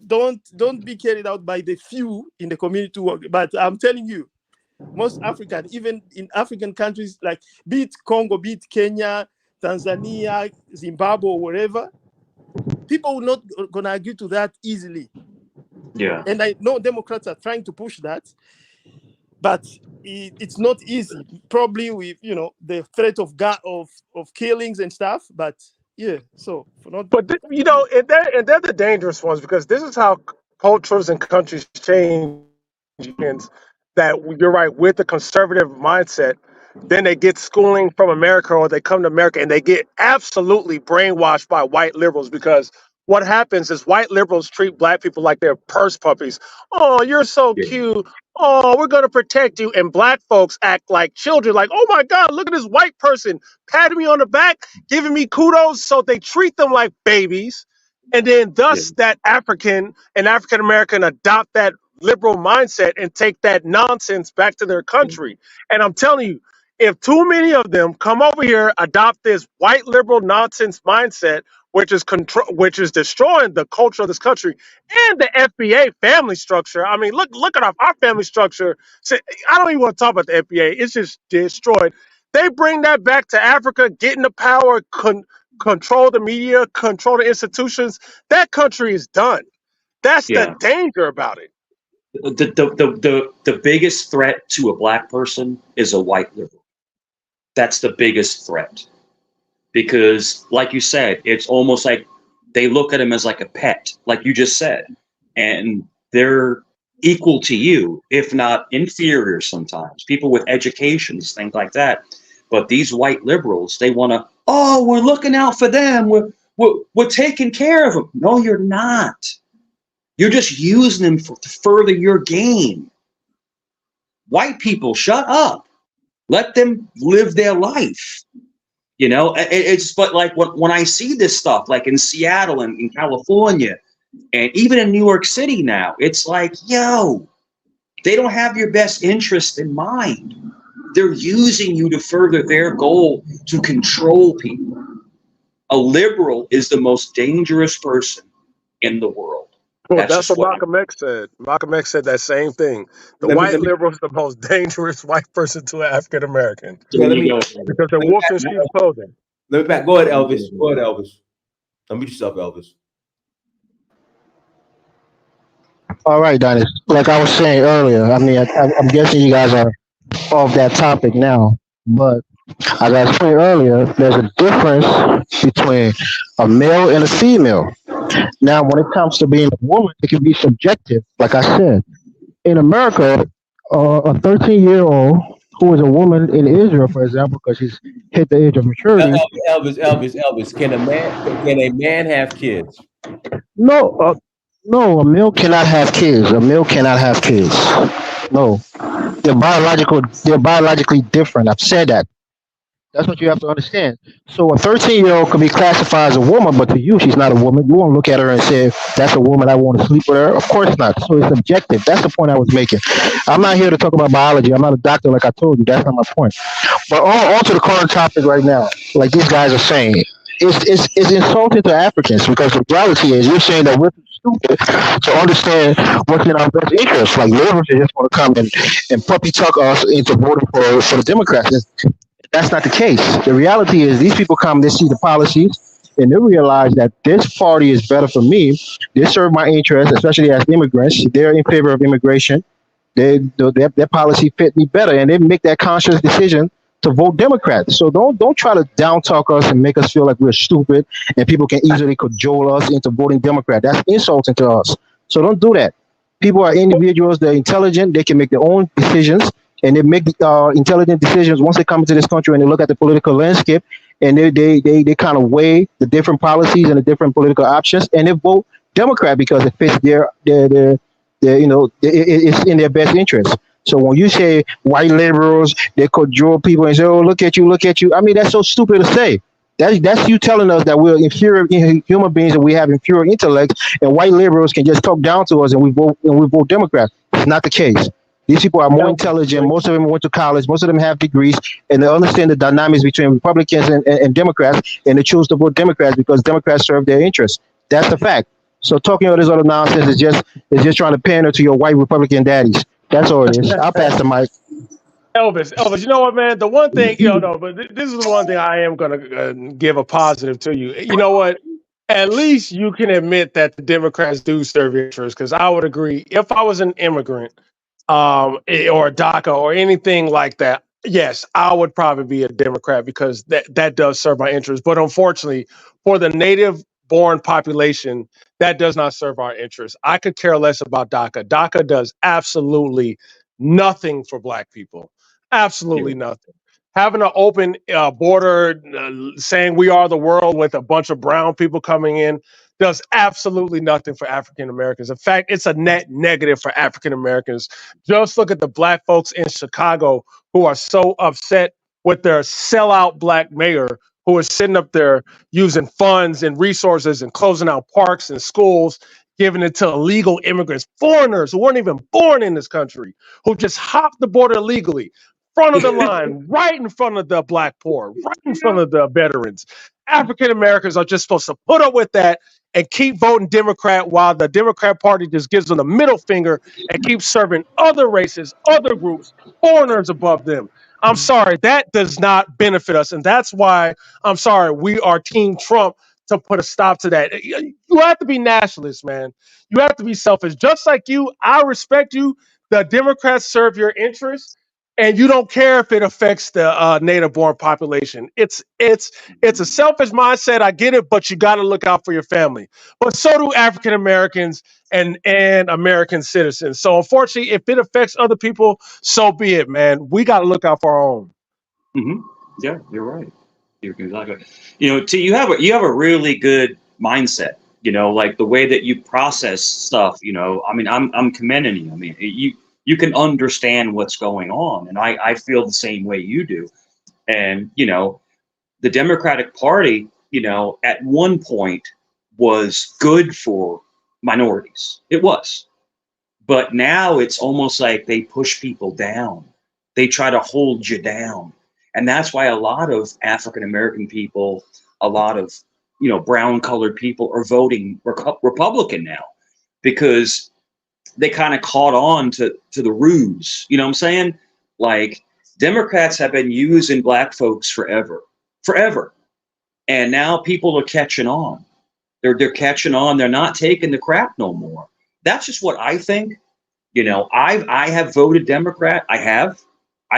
don't be carried out by the few in the community. But I'm telling you, most African, even in African countries, like be it Congo, be it Kenya, Tanzania, Zimbabwe, or wherever, people will not gonna agree to that easily. Yeah. And I know Democrats are trying to push that, but it's not easy. Probably with the threat of killings and stuff. But yeah, so for not. But and they're the dangerous ones, because this is how cultures and countries change. That you're right, with the conservative mindset, then they get schooling from America, or they come to America and they get absolutely brainwashed by white liberals, because what happens is white liberals treat black people like they're purse puppies. Oh, you're so cute. Oh, we're going to protect you. And black folks act like children, like, oh my God, look at this white person patting me on the back, giving me kudos. So they treat them like babies. And then thus that African and African American adopt that liberal mindset and take that nonsense back to their country. And I'm telling you, if too many of them come over here, adopt this white liberal nonsense mindset, which is destroying the culture of this country and the FBA family structure. I mean, look at our family structure. I don't even want to talk about the FBA. It's just destroyed. They bring that back to Africa, get into power, control the media, control the institutions. That country is done. That's the danger about it. The biggest threat to a black person is a white liberal. That's the biggest threat. Because, like you said, it's almost like they look at him as like a pet, like you just said. And they're equal to you, if not inferior sometimes. People with educations, things like that. But these white liberals, they want to, oh, we're looking out for them. We're taking care of them. No, you're not. You're just using them to further your game. White people, shut up. Let them live their life. You know, it's but like when I see this stuff, like in Seattle and in California, and even in New York City now, it's like, yo, they don't have your best interest in mind. They're using you to further their goal to control people. A liberal is the most dangerous person in the world. Well, that's what Malcolm X said. Malcolm X said that same thing. The white liberal is the most dangerous white person to an African American. Yeah, because they're wolf in sheep's clothing. Let me back. Go ahead, Elvis. Go ahead, Elvis. Unmute yourself, Elvis. All right, Dennis. Like I was saying earlier, I mean, I'm guessing you guys are off that topic now, but as I explained earlier, there's a difference between a male and a female. Now, when it comes to being a woman, it can be subjective. Like I said, in America, a 13-year-old who is a woman in Israel, for example, because she's hit the age of maturity. Elvis. Can a man have kids? No, no, a male cannot have kids. A male cannot have kids. No, they're biologically different. I've said that. That's what you have to understand. So a 13-year-old could be classified as a woman, but to you, she's not a woman. You won't look at her and say, that's a woman, I want to sleep with her. Of course not. So it's subjective. That's the point I was making. I'm not here to talk about biology. I'm not a doctor like I told you. That's not my point. But on to the current topic right now, like these guys are saying, it's insulting to Africans because the reality is you're saying that we're stupid to understand what's in our best interest. Like liberals just want to come and puppy tuck us into voting for the Democrats. That's not the case. The reality is these people come, they see the policies, and they realize that this party is better for me. They serve my interests, especially as immigrants. They're in favor of immigration. Their policy fit me better, and they make that conscious decision to vote Democrat. So don't try to down talk us and make us feel like we're stupid and people can easily cajole us into voting Democrat. That's insulting to us. So don't do that. People are individuals. They're intelligent. They can make their own decisions. And they make intelligent decisions once they come into this country and they look at the political landscape and they kind of weigh the different policies and the different political options and they vote Democrat because it fits their it's in their best interest. So when you say white liberals, they cajole people and say, oh, look at you. I mean, that's so stupid to say. That's you telling us that we're inferior human beings and we have inferior intellects and white liberals can just talk down to us and we vote Democrat. It's not the case. These people are more intelligent. Most of them went to college. Most of them have degrees, and they understand the dynamics between Republicans and Democrats, and they choose to vote Democrats because Democrats serve their interests. That's the fact. So talking all this other nonsense is just trying to pander to your white Republican daddies. That's all it is. I'll pass the mic. Elvis, you know what, man? The one thing, but this is the one thing I am going to give a positive to you. You know what? At least you can admit that the Democrats do serve interests, because I would agree. If I was an immigrant, or a DACA or anything like that, yes, I would probably be a Democrat because that does serve my interests. But unfortunately, for the native-born population, that does not serve our interests. I could care less about DACA. DACA does absolutely nothing for Black people. Absolutely nothing. Having an open border, saying we are the world with a bunch of brown people coming in, does absolutely nothing for African Americans. In fact, it's a net negative for African Americans. Just look at the black folks in Chicago who are so upset with their sellout black mayor who is sitting up there using funds and resources and closing down parks and schools, giving it to illegal immigrants, foreigners who weren't even born in this country, who just hopped the border illegally, front of the line, right in front of the black poor, right in front of the veterans. African Americans are just supposed to put up with that and keep voting Democrat while the Democrat Party just gives them the middle finger and keeps serving other races, other groups, foreigners above them. I'm sorry, that does not benefit us. And that's why I'm sorry, we are Team Trump to put a stop to that. You have to be nationalist, man. You have to be selfish. Just like you, I respect you. The Democrats serve your interests, and you don't care if it affects the native-born population. It's a selfish mindset. I get it, but you got to look out for your family. But so do African Americans and American citizens. So unfortunately, if it affects other people, so be it, man. We got to look out for our own. Mm-hmm. Yeah, you're right. You're exactly. T, you have a really good mindset. Like the way that you process stuff. I mean, I'm commending you. I mean, you can understand what's going on, and I feel the same way you do. And the Democratic Party, at one point was good for minorities. It was. But now it's almost like they push people down. They try to hold you down. And that's why a lot of African American people, a lot of, brown colored people are voting Republican now because they kind of caught on to the ruse. You know what I'm saying? Like Democrats have been using black folks forever. And now people are catching on. They're catching on. They're not taking the crap no more. That's just what I think. I have voted Democrat. I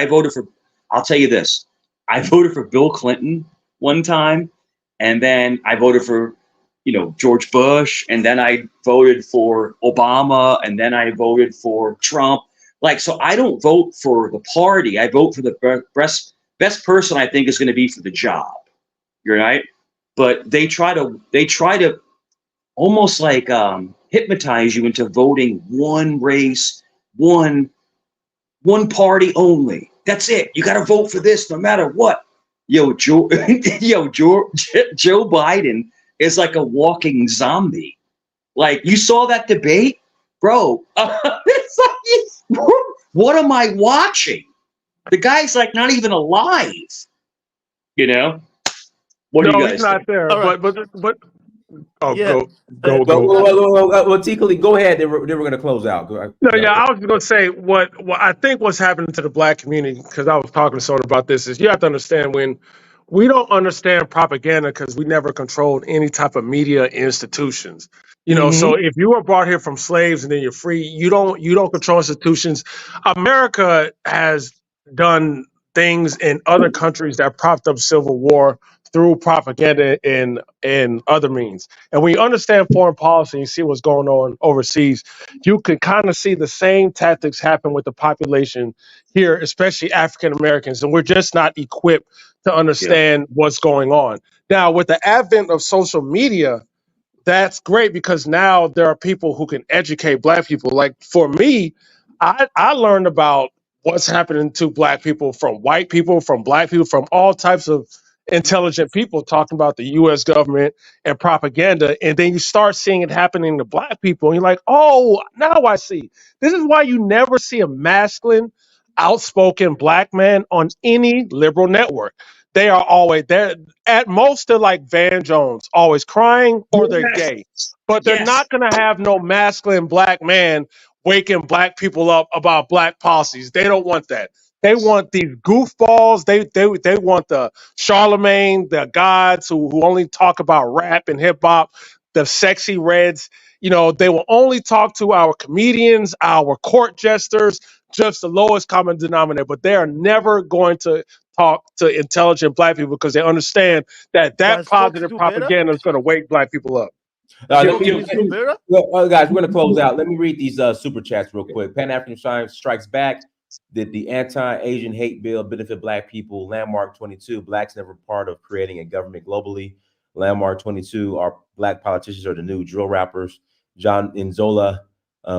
voted for, I'll tell you this. I voted for Bill Clinton one time, and then I voted for, George Bush, and then I voted for Obama, and then I voted for Trump. So I don't vote for the party. I vote for the best person I think is going to be for the job. You're right. But they try to almost like hypnotize you into voting one race, one party only. That's it. You got to vote for this no matter what. Joe Biden is like a walking zombie. Like you saw that debate, bro. It's like, what am I watching? The guy's like not even alive. What do you guys he's not think? there. Right. But oh, Yeah. go. Well, Tikali, go ahead. Then we're going to close out. No, yeah, I was going to say what I think what's happening to the black community, because I was talking to someone about this, is you have to understand when we don't understand propaganda because we never controlled any type of media institutions. So if you were brought here from slaves and then you're free, you don't control institutions. America has done things in other countries that propped up civil war through propaganda and other means. And when you understand foreign policy and see what's going on overseas, you can kind of see the same tactics happen with the population here, especially African Americans. And we're just not equipped to understand what's going on. Now, with the advent of social media, that's great because now there are people who can educate black people. Like for me, I learned about what's happening to black people from white people, from black people, from all types of intelligent people talking about the US government and propaganda. And then you start seeing it happening to black people. And you're like, oh, now I see. This is why you never see a masculine, outspoken black man on any liberal network. They are always there. At most, they're like Van Jones, always crying or they're gay. But they're not going to have no masculine black man waking black people up about black policies. They don't want that. They want these goofballs. They want the Charlemagne, the gods who only talk about rap and hip hop, the sexy reds. They will only talk to our comedians, our court jesters, just the lowest common denominator. But they are never going to talk to intelligent black people because they understand that Does Fox positive do better? propaganda is going to wake black people up. Guys, better? we're going to close out. Let me read these super chats real quick. Pan-African Strikes Back. Did the anti-Asian hate bill benefit black people? Landmark 22. Blacks never part of creating a government globally. Landmark 22, our black politicians are the new drill rappers. John Inzola,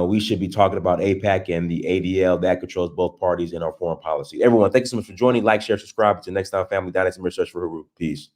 we should be talking about AIPAC and the ADL that controls both parties in our foreign policy. Everyone, thank you so much for joining. Like, share, subscribe. Until next time, family, Dynasty Mirror Search for Huru. Peace.